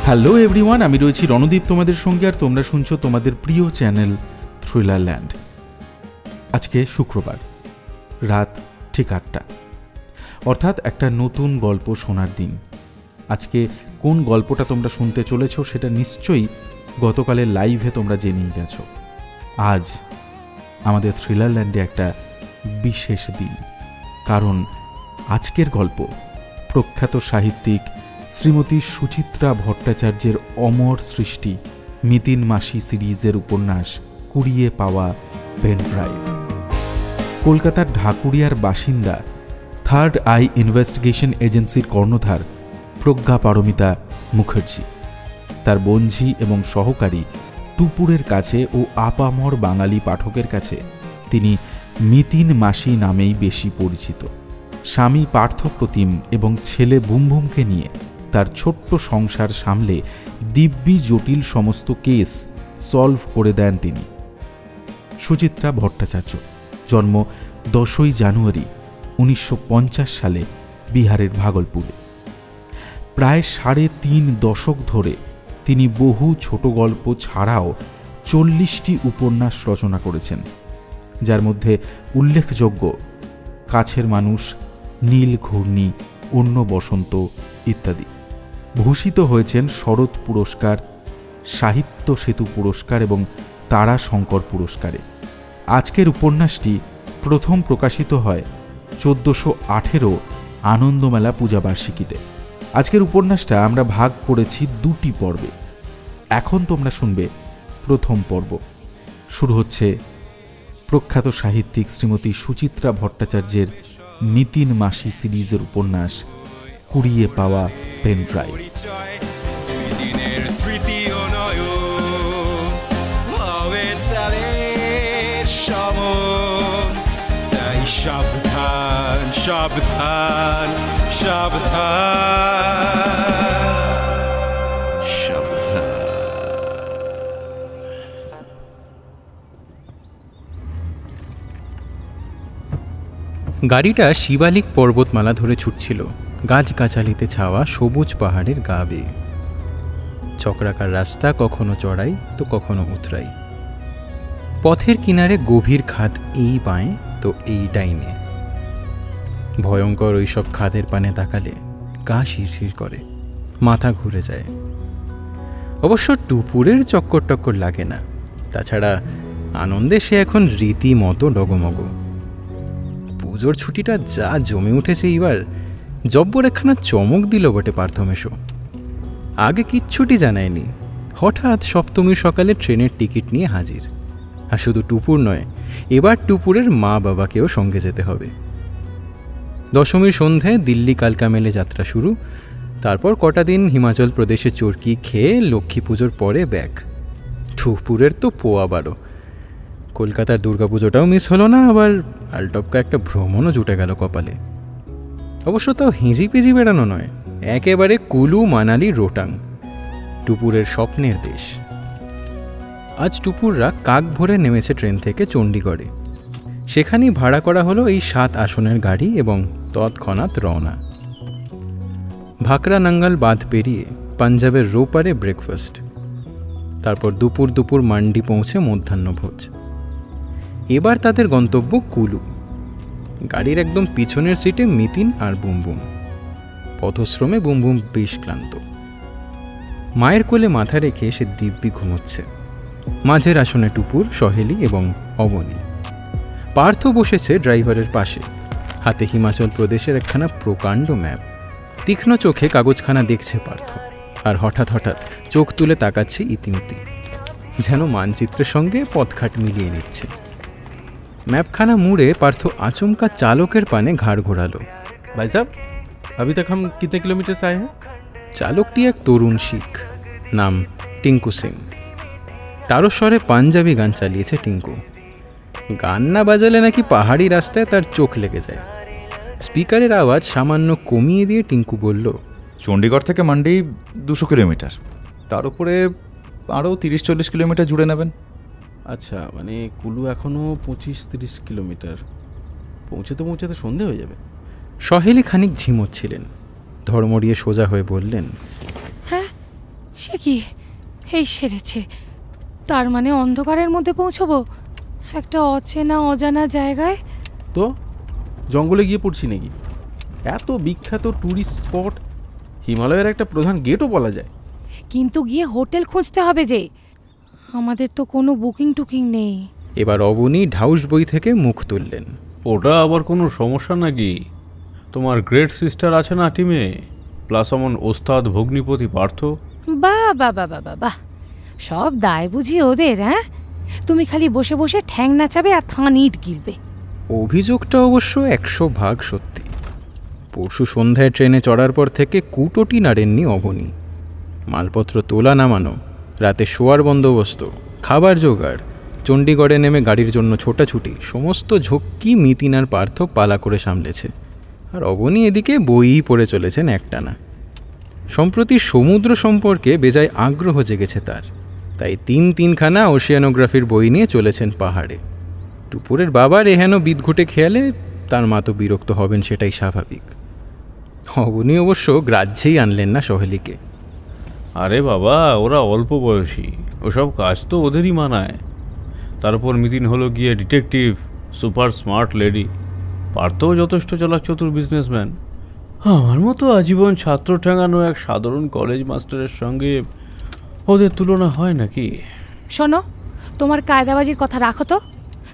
Hello everyone, আমি রয়েছি রণদীপ তোমাদের সঙ্গে, আর তোমরা শুনছো তোমাদের প্রিয় চ্যানেল থ্রিলারল্যান্ড। আজকে শুক্রবার, রাত ঠিক 8টা, অর্থাৎ একটা নতুন গল্প শোনার দিন। আজকে কোন গল্পটা তোমরা শুনতে চলেছ সেটা নিশ্চয়ই গতকালের লাইভে তোমরা জেনেই গেছো। আজ আমাদের থ্রিলারল্যান্ডে একটা বিশেষ দিন, কারণ আজকের গল্প প্রখ্যাত সাহিত্যিক শ্রীমতী সুচিত্রা ভট্টাচার্যের অমর সৃষ্টি মিতিন মাসি সিরিজের উপন্যাস কুড়িয়ে পাওয়া পেনড্রাইভ। কলকাতার ঢাকুরিয়ার বাসিন্দা থার্ড আই ইনভেস্টিগেশন এজেন্সির কর্ণধার প্রজ্ঞা পারমিতা মুখার্জি তার বঞ্ঝী এবং সহকারী টুপুরের কাছে ও আপামর বাঙালি পাঠকের কাছে তিনি মিতিন মাসি নামেই বেশি পরিচিত। স্বামী পার্থপ্রতিম এবং ছেলে বুমবুমকে নিয়ে তার ছোট্ট সংসার সামলে দিব্যি জটিল সমস্ত কেস সলভ করে দেন তিনি। সুচিত্রা ভট্টাচার্য, জন্ম 10ই জানুয়ারি 1950 সালে বিহারের ভাগলপুরে। প্রায় 3.5 দশক ধরে তিনি বহু ছোট গল্প ছাড়াও 40টি উপন্যাস রচনা করেছেন, যার মধ্যে উল্লেখযোগ্য কাছের মানুষ, নীল ঘূর্ণি, অন্য বসন্ত ইত্যাদি। ভূষিত হয়েছেন শরৎ পুরস্কার, সাহিত্য সেতু পুরস্কার এবং তারা শঙ্কর পুরস্কারে। আজকের উপন্যাসটি প্রথম প্রকাশিত হয় 1418 আনন্দমেলা পূজাবার্ষিকীতে। আজকের উপন্যাসটা আমরা ভাগ করেছি 2টি পর্বে। এখন তোমরা শুনবে প্রথম পর্ব। শুরু হচ্ছে প্রখ্যাত সাহিত্যিক শ্রীমতী সুচিত্রা ভট্টাচার্যের মিতিন মাসি সিরিজের উপন্যাস কুড়িয়ে পাওয়া পেনড্রাইভ। সাবধান সাবধান সাবধান সাবধান। গাড়িটা শিবালিক পর্বতমালা ধরে ছুটছিল গাছগাছালিতে ছাওয়া সবুজ পাহাড়ের গা বেয়ে। চক্রাকার রাস্তা কখনো চড়াই তো কখনো উতরাই। পথের কিনারে গভীর খাদ, এই বাঁয়ে তো এই ডাইনে। ভয়ঙ্কর ওইসব খাদের পানে তাকালে গা শিরশির করে, মাথা ঘুরে যায়। অবশ্য টুপুরের চক্কর টক্কর লাগে না, তাছাড়া আনন্দে সে এখন রীতিমতো ডগমগ। পুজোর ছুটিটা যা জমে উঠেছে এইবার, জব্বর একখানা চমক দিল বটে পার্থমেশো। আগে কিচ্ছুটি জানায়নি, হঠাৎ সপ্তমীর সকালে ট্রেনের টিকিট নিয়ে হাজির। আর শুধু টুপুর নয়, এবার টুপুরের মা বাবাকেও সঙ্গে যেতে হবে। দশমীর সন্ধ্যায় দিল্লি কালকা মেলে যাত্রা শুরু, তারপর কটা দিন হিমাচল প্রদেশে চরকি খেয়ে লক্ষ্মী পুজোর পরে ব্যাক। টুপুরের তো পোয়া 12। কলকাতার দুর্গাপুজোটাও মিস হলো না, আবার আলটপকা একটা ভ্রমণও জুটে গেল কপালে। অবশ্য তাও হিজি পিজি বেড়ানো নয়, একেবারে কুলু মানালি রোটাং, টুপুরের স্বপ্নের দেশ। আজ টুপুররা কাক ভরে নেমেছে ট্রেন থেকে চণ্ডীগড়ে। সেখানেই ভাড়া করা হলো এই 7 আসনের গাড়ি এবং তৎক্ষণাৎ রওনা। ভাকরা নাঙ্গাল বাঁধ পেরিয়ে পাঞ্জাবের রোপারে ব্রেকফাস্ট, তারপর দুপুর মান্ডি পৌঁছে মধ্যাহ্নভোজ। এবার তাদের গন্তব্য কুলু। গাড়ির একদম পিছনের সিটে মিতিন আর বুমবুম। পথশ্রমে বুমবুম বেশ ক্লান্ত। মায়ের কোলে মাথা রেখে সে দিব্যি ঘুমোচ্ছে। মাঝের আসনে টুপুর, সহেলি এবং অবনী। পার্থ বসেছে ড্রাইভারের পাশে, হাতে হিমাচল প্রদেশের একখানা প্রকাণ্ড ম্যাপ। তীক্ষ্ণ চোখে কাগজখানা দেখছে পার্থ, আর হঠাৎ চোখ তুলে তাকাচ্ছে ইতিমতি, যেন মানচিত্রের সঙ্গে পথঘাট মিলিয়ে নিচ্ছে। ম্যাপখানা মুড়ে পার্থ আচমকা চালকের পানে ঘাড় ঘোরালো। ভাই সাহেব, अभी तक हम कितने किलोमीटर से आए हैं? চালকটি এক তরুণ শিখ, নাম টিঙ্কু সিং। তারস্বরে পাঞ্জাবি গান চালিয়েছে টিঙ্কু। গান না বাজালে নাকি পাহাড়ি রাস্তায় তার চোখ লেগে যায়। স্পিকারের আওয়াজ সামান্য কমিয়ে দিয়ে টিঙ্কু বলল, চণ্ডীগড় থেকে মান্ডি 200 কিলোমিটার, তার উপরে আরও 30-40 কিলোমিটার জুড়ে নেবেন। আচ্ছা, মানে কুলু এখনও 25-30 কিলোমিটার। পৌঁছাতে সন্ধে হয়ে যাবে। সহেলি খানিক ঝিমোচ্ছিলেন, ধর্মড়িয়ে সোজা হয়ে বললেন, হ্যাঁ সে কি, এই সেরেছে। তার মানে অন্ধকারের মধ্যে পৌঁছবো একটা অচেনা অজানা জায়গায়। তো জঙ্গলে গিয়ে পড়ছি নাকি? এত বিখ্যাত ট্যুরিস্ট স্পট, হিমালয়ের একটা প্রধান গেটও বলা যায়। কিন্তু গিয়ে হোটেল খুঁজতে হবে যে, আমাদের তো কোনো বুকিং টুকিং নেই। এবার অবনী ঢাউস বই থেকে মুখ তুললেন। ওটা আবার কোনো সমস্যা নাকি? তোমার গ্রেট সিস্টার আছে না টিমে, প্লাস আমার ওস্তাদ ভগ্নিপতি পার্থ। বাহ বাহ বাহ বাহ বাহ, সব দায় বুঝি ওদের। হ্যাঁ, তুমি খালি বসে বসে ঠ্যাং নাচাবে আর থান ইট গিলবে। অভিযোগটা অবশ্য 100% সত্যি। পরশু সন্ধ্যায় ট্রেনে চড়ার পর থেকে কুটোটি নাড়েননি অবনী। মালপত্র তোলা নামানো, রাতে শোয়ার বন্দোবস্ত, খাবার জোগাড়, চণ্ডীগড়ে নেমে গাড়ির জন্য ছোটাছুটি, সমস্ত ঝক্কি মিতিন আর পার্থ পালা করে সামলেছে। আর অবনী এদিকে বইই পড়ে চলেছেন একটানা। সম্প্রতি সমুদ্র সম্পর্কে বেজায় আগ্রহ জেগেছে তার, তাই তিনখানা ওশিয়ানোগ্রাফির বই নিয়ে চলেছেন পাহাড়ে। টুপুরের বাবার এহেন বিদঘুটে খেয়ালে তার মা তো বিরক্ত হবেন, সেটাই স্বাভাবিক। অবনী অবশ্য গ্রাহ্যেই আনলেন না সহেলিকে। আরে বাবা, ওরা অল্প বয়সী, ওসব কাজ তো ওদেরই মানায়। তারপর মিতিন হলো গিয়ে ডিটেকটিভ, সুপার স্মার্ট লেডি। পার্থও যথেষ্ট চালাকচতুর বিজনেসম্যান। আমার মতো আজীবন ছাত্র ঠেঙানো এক সাধারণ কলেজ মাস্টারের সঙ্গে ওদের তুলনা হয় নাকি? শোনো, তোমার কায়দাবাজির কথা রাখো তো।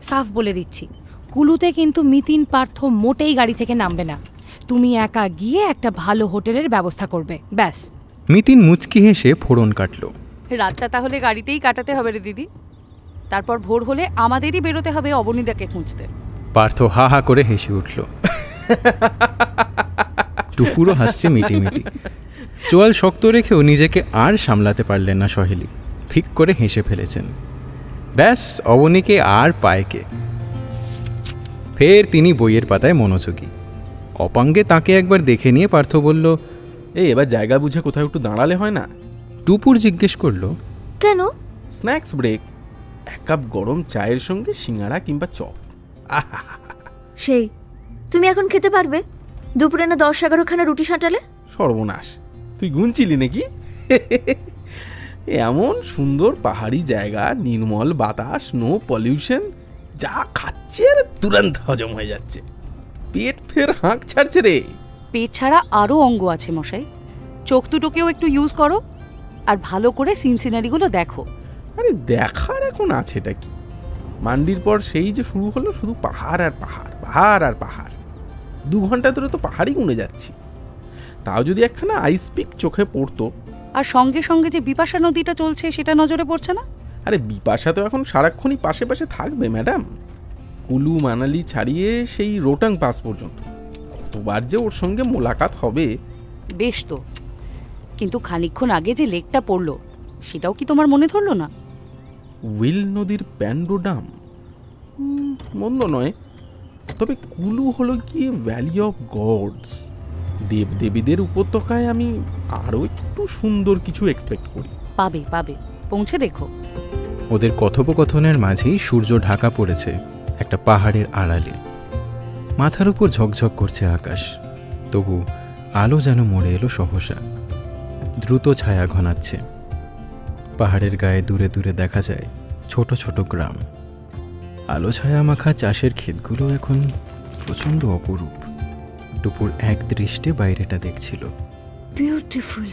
সাফ বলে দিচ্ছি, কুলুতে কিন্তু মিতিন পার্থ মোটেই গাড়ি থেকে নামবে না। তুমি একা গিয়ে একটা ভালো হোটেলের ব্যবস্থা করবে, ব্যাস। মিতিন মুচকি হেসে ফোড়ন কাটল। রাতটা তাহলে গাড়িতেই কাটাতে হবে রে দিদি। তারপর ভোর হলে আমাদেরই বেরোতে হবে অবনীদাকে খুঁজতে। পার্থ হা হা করে হেসে উঠল। টুকুরও হাসছে মিটিমিটি। চোয়াল শক্ত রেখেও নিজেকে আর সামলাতে পারলেন না সহেলি, ঠিক করে হেসে ফেলেছেন। ব্যাস, অবনীকে আর পায়কে। ফের তিনি বইয়ের পাতায় মনোযোগী। অপাঙ্গে তাকে একবার দেখে নিয়ে পার্থ বলল, এবার জায়গা বুঝে কোথাও একটু দাঁড়ালে হয় না? টুপুর জিজ্ঞেস করল, কেন? স্ন্যাক্স ব্রেক, 1 কাপ গরম চায়ের সঙ্গে সিঙ্গাড়া কিংবা চপ। সেই তুমি এখন খেতে পারবে? দুপুরে না 10-11 খানা রুটি সাঁটালে? সর্বনাশ, তুই গুনছিলি নাকি? এমন সুন্দর পাহাড়ি জায়গা, নির্মল বাতাস, নো পলিউশন, যা খাচ্ছে আর তুরন্ত হজম হয়ে যাচ্ছে। পেট ফের হাঁক ছাড়ছে রে। পেট ছাড়া আরও অঙ্গ আছে মশাই, চোখ দুটোকেও একটু ইউজ করো আর ভালো করে সিন সিনারিগুলো দেখো। আরে দেখার এখন আছেটা কি? মান্ডির পর সেই যে শুরু হলো, শুধু পাহাড় আর পাহাড়, পাহাড় আর পাহাড়। 2 ঘন্টা ধরে তো পাহাড়ই গুনে যাচ্ছি। তাও যদি একখানা আইস পিক চোখে পড়তো। আর সঙ্গে সঙ্গে যে বিপাশা নদীটা চলছে সেটা নজরে পড়ছে না? আরে বিপাশা তো এখন সারাক্ষণই পাশে পাশে থাকবে ম্যাডাম। কুলু মানালি ছাড়িয়ে সেই রোটাং পাস পর্যন্ত কতবার যে ওর সঙ্গে মোলাকাত হবে। বেশ তো, কিন্তু খানিকক্ষণ আগে যে লেকটা পড়লো সেটাও কি তোমার মনে ধরলো না? উইল নদীর প্যান্ডোডাম মন্দ নয়, তবে কুলু হলো গিয়ে ভ্যালি অফ গডস। দেবদেবীদের উপত্যকায় আমি আরও একটু সুন্দর কিছু এক্সপেক্ট করি। পাবে পাবে, পৌঁছে দেখো। ওদের কথোপকথনের মাঝেই সূর্য ঢাকা পড়েছে একটা পাহাড়ের আড়ালে। মাথার উপর ঝকঝক করছে আকাশ, তবু আলো যেন মরে এলো সহসা। দ্রুত ছায়া ঘনাচ্ছে। পাহাড়ের গায়ে দূরে দূরে দেখা যায় ছোট ছোট গ্রাম। আলো ছায়া মাখা চাষের ক্ষেতগুলো এখন প্রচণ্ড অপরূপ। দুপুর এক দৃষ্টে বাইরেটা দেখছিল। বিউটিফুল,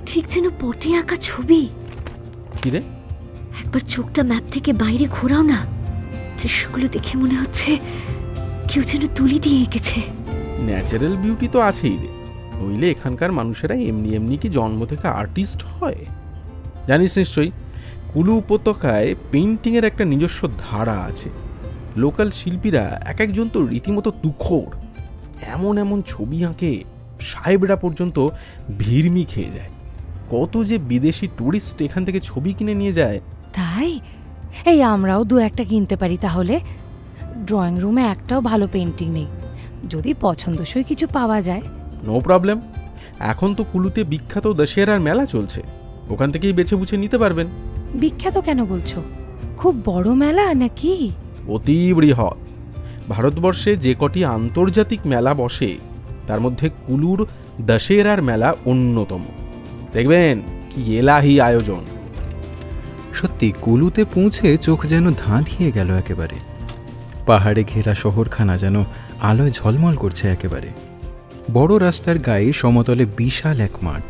ঠিক যেন পটে আঁকা ছবি। কিরে, একবার চোখটা ম্যাপ থেকে বাইরে ঘোরাও না, দৃশ্যগুলো দেখে মনে হচ্ছে কেউ যেন তুলি দিয়ে এঁকেছে। ন্যাচারাল বিউটি তো আছেই রে, নইলে এখানকার মানুষেরা এমনি এমনি কি জন্ম থেকে আর্টিস্ট হয়? জানিস নিশ্চয়ই, কুলু উপত্যকায় পেইন্টিংয়ের একটা নিজস্ব ধারা আছে। লোকাল শিল্পীরা এক একজন তো রীতিমতো তুখোড়, এমন এমন ছবি আঁকে সাহেবরা পর্যন্ত ভিড়মি খেয়ে যায়। কত যে বিদেশি টুরিস্ট এখান থেকে ছবি কিনে নিয়ে যায়। তাই এই আমরাও 2-1টা কিনতে পারি তাহলে। ড্রয়িং রুমে একটাও ভালো পেন্টিং নেই, যদি পছন্দসই কিছু পাওয়া যায়। নো প্রবলেম, এখন তো কুলুতে বিখ্যাত দশেরার মেলা চলছে, ওখান থেকেই বেছে বুঝে নিতে পারবেন। বিখ্যাত কেন বলছো? খুব বড় মেলা নাকি? অতি বৃহৎ। ভারতবর্ষে যে কটি আন্তর্জাতিক মেলা বসে তার মধ্যে কুলুর দশেরার মেলা অন্যতম। দেখবেন কি এলাহি আয়োজন! সত্যি কুলুতে পৌঁছে চোখ যেন ধাঁধিয়ে গেল একেবারে। পাহাড়ে ঘেরা শহরখানা যেন আলোয় ঝলমল করছে একেবারে। বড় রাস্তার গায়ে সমতলে বিশাল এক মাঠ,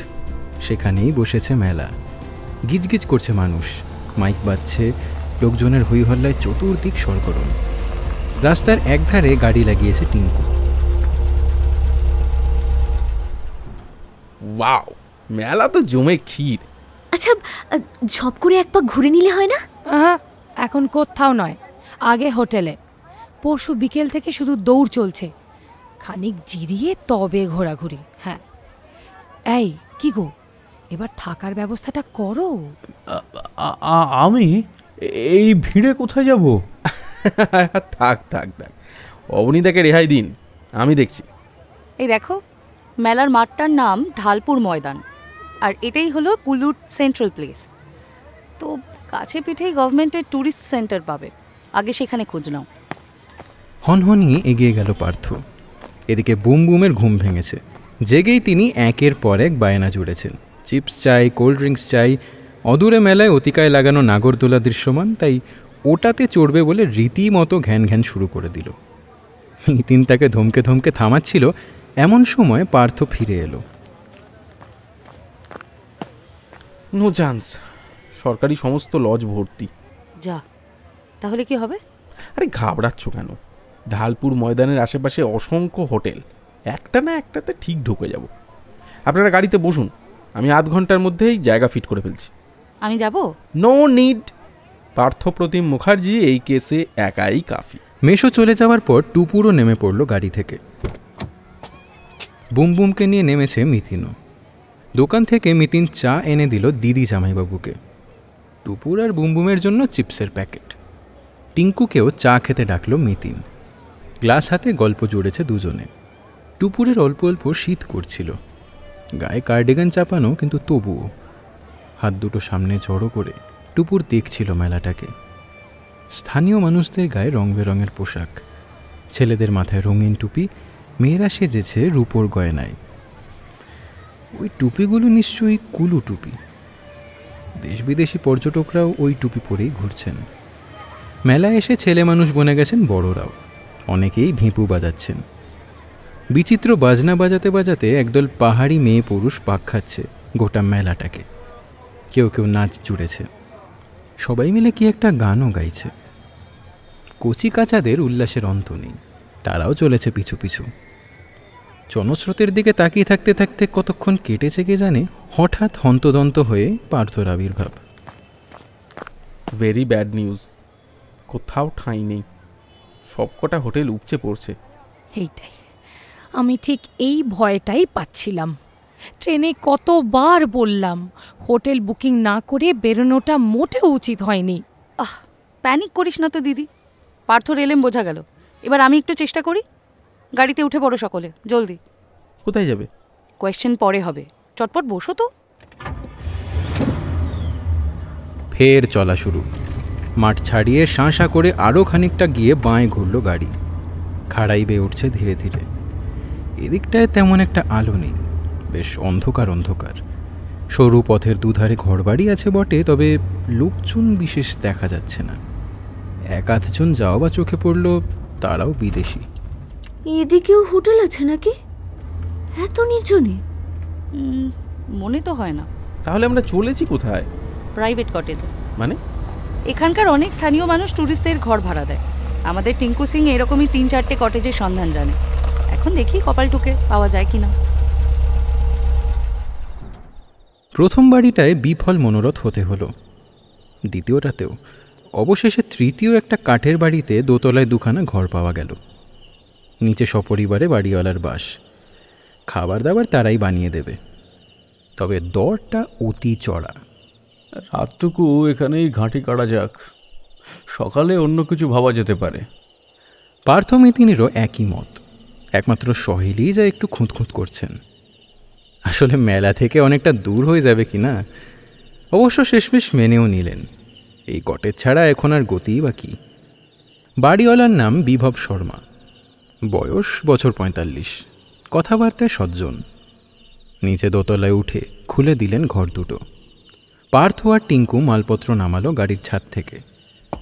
সেখানেই বসেছে মেলা। গিজগিজ করছে মানুষ, মাইক বাজছে, লোকজনের হইহল্লায় চতুর্দিক সরগরম। রাস্তার একধারে গাড়ি লাগিয়েছে টিঙ্কু। ওয়াও, মেলা তো জমে ক্ষীর। আচ্ছা, ঝপ করে এক পাক ঘুরে নিলে হয় না? এখন কোথাও নয়, আগে হোটেলে। পরশু বিকেল থেকে শুধু দৌড় চলছে, খানিক জিরিয়ে তবে ঘোরাঘুরি। হ্যাঁ, এই কি গো, এবার থাকার ব্যবস্থাটা করো। আমি এই ভিড়ে কোথায় যাব? থাক থাক থাক, অবনীদাকে রেহাই দিন, আমি দেখছি। এই দেখো, মেলার মাঠটার নাম ঢালপুর ময়দান, আর এটাই হলো কুলুর সেন্ট্রাল প্লেস। তো কাছে পিঠেই গভর্নমেন্টের ট্যুরিস্ট সেন্টার পাবে, আগে সেখানে খোঁজ নাও। হনহনিয়ে এগিয়ে গেল পার্থ। এদিকে বুম বুমের ঘুম ভেঙেছে। জেগেই তিনি একের পর এক বায়না জুড়েছেন। চিপস চাই, কোল্ড ড্রিঙ্কস চাই। অদূরে মেলায় অতিকায় লাগানো নাগরদোলা দৃশ্যমান, তাই ওটাতে চড়বে বলে রীতিমতো ঘ্যান ঘ্যান শুরু করে দিল। নিতিন তাকে ধমকে ধমকে থামাচ্ছিল, এমন সময় পার্থ ফিরে এলো। নো চান্স, সরকারি সমস্ত লজ ভর্তি। যা, তাহলে কি হবে? আরে ঘাবড়াচ্ছ কেন? ঢালপুর ময়দানের আশেপাশে অসংখ্য হোটেল, একটা না একটাতে ঠিক ঢুকে যাব। আপনারা গাড়িতে বসুন, আমি আধ ঘন্টার মধ্যেই জায়গা ফিট করে ফেলছি। আমি যাব? নো নিড, পার্থপ্রতিম মুখার্জি এই কেসে একাই কাফি। মেশো চলে যাওয়ার পর টুপুরও নেমে পড়ল গাড়ি থেকে। বুম বুমকে নিয়ে নেমেছে মিতিনও। দোকান থেকে মিতিন চা এনে দিল দিদি জামাইবাবুকে। টুপুর আর বুম বুমের জন্য চিপসের প্যাকেট। টিঙ্কুকেও চা খেতে ডাকলো মিতিন। গ্লাস হাতে গল্প জুড়েছে দুজনে। টুপুরের অল্প অল্প শীত করছিল, গায়ে কার্ডিগান চাপানো, কিন্তু তবুও হাত দুটো সামনে জড়ো করে টুপুর দেখছিল মেলাটাকে। স্থানীয় মানুষদের গায়ে রং বেরঙের পোশাক, ছেলেদের মাথায় রঙিন টুপি, মেয়েরা সেজেছে রূপোর গয়নায়। ওই টুপিগুলো নিশ্চয়ই কুলু টুপি। দেশ বিদেশি পর্যটকরাও ওই টুপি পরেই ঘুরছেন। মেলায় এসে ছেলে মানুষ বনে গেছেন বড়রাও, অনেকেই ভিঁপু বাজাচ্ছেন। বিচিত্র বাজনা বাজাতে বাজাতে একদল পাহাড়ি মেয়ে পুরুষ পাক খাচ্ছে গোটা মেলাটাকে। কেউ কেউ নাচ জুড়েছে, সবাই মিলে কি একটা গানও গাইছে। কচি কাচাদের উল্লাসের অন্ত নেই, তারাও চলেছে পিছু পিছু। জনস্রোতের দিকে তাকিয়ে থাকতে থাকতে কতক্ষণ কেটেছে কে জানে, হঠাৎ হন্তদন্ত হয়ে পার্থর আবির্ভাব। ভেরি ব্যাড নিউজ, কোথাও ঠাঁই নেই, সবকটা হোটেল উপচে পড়ছে। এইটাই, আমি ঠিক এই ভয়টাই পাচ্ছিলাম। ট্রেনে কতবার বললাম হোটেল বুকিং না করে বেরোনোটা মোটেও উচিত হয়নি। প্যানিক করিস না তো দিদি, পার্থর এলেম বোঝা গেল। এবার আমি একটু চেষ্টা করি। গাড়িতে উঠে পড়ো সকলে, জলদি। কোথায় যাবে? কোয়েশ্চেন পরে হবে, চটপট বসো তো। ফের চলা শুরু। মাঠ ছাড়িয়ে শাঁসা করে আরও খানিকটা গিয়ে বাঁয়ে ঘুরল গাড়ি। খাড়াই বেয়ে উঠছে ধীরে ধীরে। এদিকটায় তেমন একটা আলো নেই, বেশ অন্ধকার অন্ধকার। সরু পথের দুধারে ঘরবাড়ি আছে বটে, তবে লোকজন বিশেষ দেখা যাচ্ছে না। এক আধজন যাও বা চোখে পড়ল, তারাও বিদেশি। এদিকেও হোটেল আছে নাকি এত নির্জনে? মনে তো হয় না। তাহলে আমরা চলেছি কোথায়? প্রাইভেট কটেজে। মানে? এখানকার অনেক স্থানীয় মানুষ ট্যুরিস্টদের ঘর ভাড়া দেয়। আমাদের টিঙ্কু সিং এরকমই 3-4টে কটেজের সন্ধান জানে। এখন দেখি কপাল টুকে পাওয়া যায় কিনা। প্রথম বাড়িটায় বিফল মনোরথ হতে হলো, দ্বিতীয়টাতেও। অবশেষে তৃতীয় একটা কাঠের বাড়িতে দোতলায় দুখানা ঘর পাওয়া গেল। নিচে সপরিবারে বাড়িওয়ালার বাস, খাবার দাবার তারাই বানিয়ে দেবে। তবে দরটা অতি চড়া। রাতটুকু এখানেই ঘাঁটি কাটা যাক, সকালে অন্য কিছু ভাবা যেতে পারে। পার্থ মিতিনেরও একই মত, একমাত্র সহেলি যা একটু খুঁতখুঁত করছেন। আসলে মেলা থেকে অনেকটা দূর হয়ে যাবে কি না, অবশ্য শেষমেশ মেনেও নিলেন। এই কটেজ ছাড়া এখন আর গতিই বা কি। বাড়িওয়ালার নাম বিভব শর্মা, বয়স বছর 45, কথাবার্তায় সজ্জন। নিচে দোতলায় উঠে খুলে দিলেন ঘর দুটো। পার্থ আর টিঙ্কু মালপত্র নামালো গাড়ির ছাদ থেকে।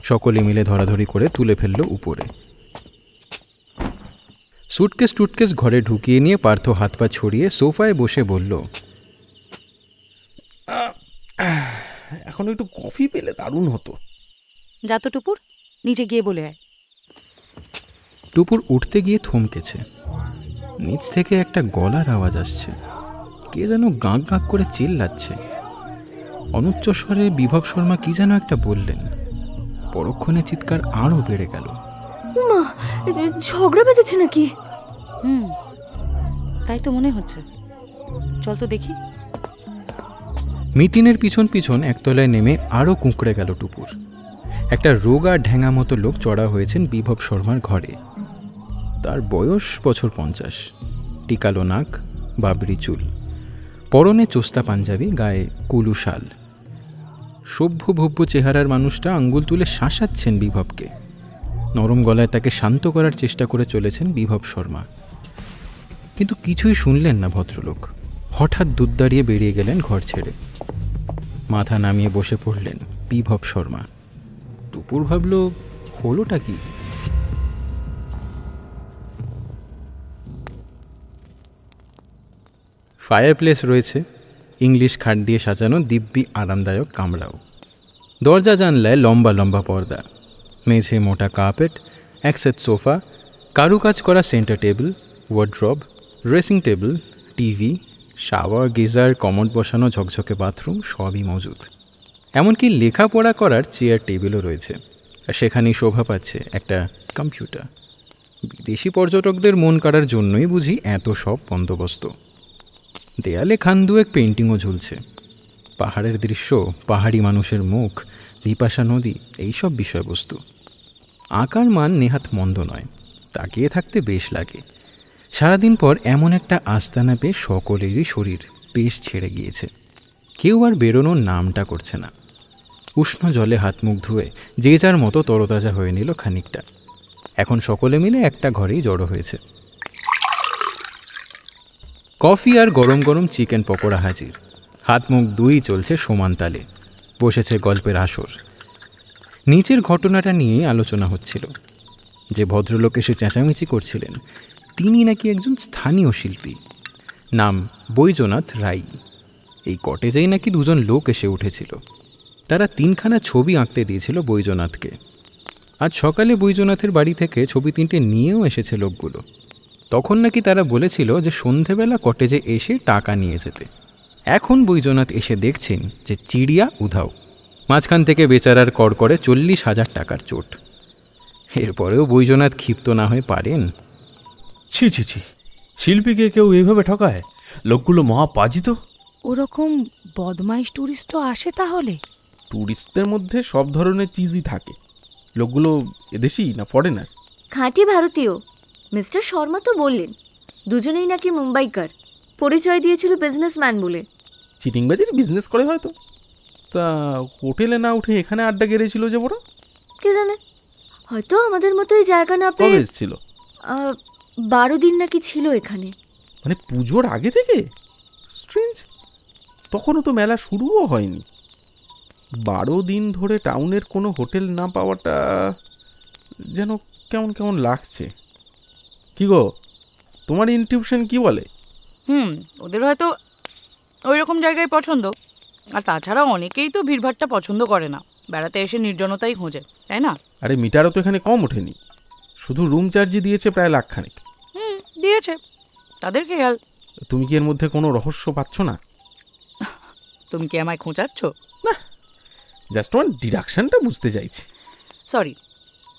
সকলে মিলে ধরাধরি করে তুলে ফেললো উপরে। সুটকেস টুটকেস ঘরে ঢুকিয়ে নিয়ে পার্থ হাত পা ছড়িয়ে সোফায় বসে বলল, এখন একটু কফি পেলে দারুণ হতো। যা তো টুপুর, নিচে গিয়ে বলে আয়। টুপুর উঠতে গিয়ে থমকেছে। নিচ থেকে একটা গলার আওয়াজ আসছে। কে যেন গাঁক গাঁক করে চিল্লাচ্ছে। অনুচ্চ স্বরে বিভব শর্মা কি যেন একটা বললেন। পরক্ষণে চিৎকার আরও বেড়ে গেল। মা, ঝগড়া বেঁধেছে নাকি? তাই তো মনে হচ্ছে। চল তো দেখি। মিতিনের পিছন পিছন একতলায় নেমে আরও কুঁকড়ে গেল টুপুর। একটা রোগা ঢ্যাঙা মতো লোক চড়া হয়েছেন বিভব শর্মার ঘরে। তার বয়স বছর 50, টিকালো নাক, বাবরি চুল, পরনে চোস্তা পাঞ্জাবি, গায়ে কুলু শাল। সভ্য ভব্য চেহারার মানুষটা আঙ্গুল তুলে শাসাচ্ছেন বিভবকে। নরম গলায় তাকে শান্ত করার চেষ্টা করে চলেছেন বিভব শর্মা। কিন্তু কিছুই শুনলেন না ভদ্রলোক। হঠাৎ দুধ দাঁড়িয়ে বেরিয়ে গেলেন ঘর ছেড়ে। মাথা নামিয়ে বসে পড়লেন বিভব শর্মা। টুপুর ভাবল, হলোটা কি? ফায়ার প্লেস রয়েছে, ইংলিশ খাট দিয়ে সাজানো দিব্যি আরামদায়ক কামরাও। দরজা জানলায় লম্বা লম্বা পর্দা, মেঝে মোটা কার্পেট, এক সেট সোফা, কারুকাজ করা centre table, wardrobe, dressing table, TV, shower, geyser, commode বসানো ঝকঝকে বাথরুম সবই মজুদ। এমনকি লেখাপড়া করার চেয়ার টেবিলও রয়েছে। আর সেখানেই শোভা পাচ্ছে একটা কম্পিউটার। বিদেশি পর্যটকদের মন কাড়ার জন্যই বুঝি এত সব বন্দোবস্ত। দেয়ালে খান দুয়েক পেন্টিংও ঝুলছে। পাহাড়ের দৃশ্য, পাহাড়ি মানুষের মুখ, বিপাশা নদী, এইসব বিষয়বস্তু। আঁকার মান নেহাত মন্দ নয়, তাকিয়ে থাকতে বেশ লাগে। সারাদিন পর এমন একটা আস্তানা পেয়ে সকলেরই শরীর বেশ ছেড়ে গিয়েছে। কেউ আর বেরোনোর নামটা করছে না। উষ্ণ জলে হাত মুখ ধুয়ে যে যার মতো তরতাজা হয়ে নিল খানিকটা। এখন সকলে মিলে একটা ঘরেই জড়ো হয়েছে। কফি আর গরম গরম চিকেন পকোড়া হাজির। হাত মুখ দুই চলছে সমান তালে। বসেছে গল্পের আসর। নিচের ঘটনাটা নিয়ে আলোচনা হচ্ছিল। যে ভদ্রলোক এসে চেঁচামেচি করছিলেন তিনি নাকি একজন স্থানীয় শিল্পী, নাম বৈজনাথ রাই। এই কটেজেই নাকি দুজন লোক এসে উঠেছিল। তারা 3খানা ছবি আঁকতে দিয়েছিল বৈজনাথকে। আজ সকালে বৈজনাথের বাড়ি থেকে ছবি 3টে নিয়েও এসেছে লোকগুলো। তখন নাকি তারা বলেছিল যে সন্ধেবেলা কটেজে এসে টাকা নিয়ে যেতে। এখন বৈজনাথ এসে দেখছেন যে চিড়িয়া উধাও। মাঝখান থেকে বেচারার কড়কড়ে 40,000 টাকার চোট। এরপরেও বৈজনাথ ক্ষিপ্ত না হয়ে পারেন? ছি ছি ছি, শিল্পীকে কেউ এইভাবে ঠকায়? লোকগুলো মহাপাজিত। ওরকম বদমাইশ টুরিস্টও আসে তাহলে? ট্যুরিস্টদের মধ্যে সব ধরনের চিজই থাকে। লোকগুলো এদেশি না ফরেনার? খাঁটি ভারতীয়। মিস্টার শর্মা তো বললেন দুজনেই নাকি মুম্বাইকার। পরিচয় দিয়েছিল বিজনেসম্যান বলে। চিটিংবাজির বিজনেস করে হয়তো। তা হোটেলে না উঠে এখানে আড্ডা গেড়েছিল যে বড়? কে জানে, হয়তো আমাদের মতোই জায়গা না পেয়ে। কবে এসেছিল? 12 দিন নাকি ছিল এখানে। মানে পুজোর আগে থেকে? স্ট্রেঞ্জ, তখনও তো মেলা শুরুও হয়নি। 12 দিন ধরে টাউনের কোনো হোটেল না পাওয়াটা যেন কেমন কেমন লাগছে। কি গো, তোমার ইনটিউশন কি বলে? ওদের হয়তো ওই রকম জায়গায় পছন্দ। আর তাছাড়া অনেকেই তো ভিড়ভাড়টা পছন্দ করে না, বেড়াতে এসে নির্জনতাই খোঁজে, তাই না? আরে মিটারও তো এখানে কম ওঠেনি। শুধু রুম চার্জই দিয়েছে প্রায় 1,00,000 খানেক। দিয়েছে, তাদের খেয়াল। তুমি কি এর মধ্যে কোনো রহস্য পাচ্ছ না? তুমি কি আমায় খোঁচাচ্ছ? না, জাস্ট ওয়ান ডিডাকশনটা বুঝতে চাইছি। সরি,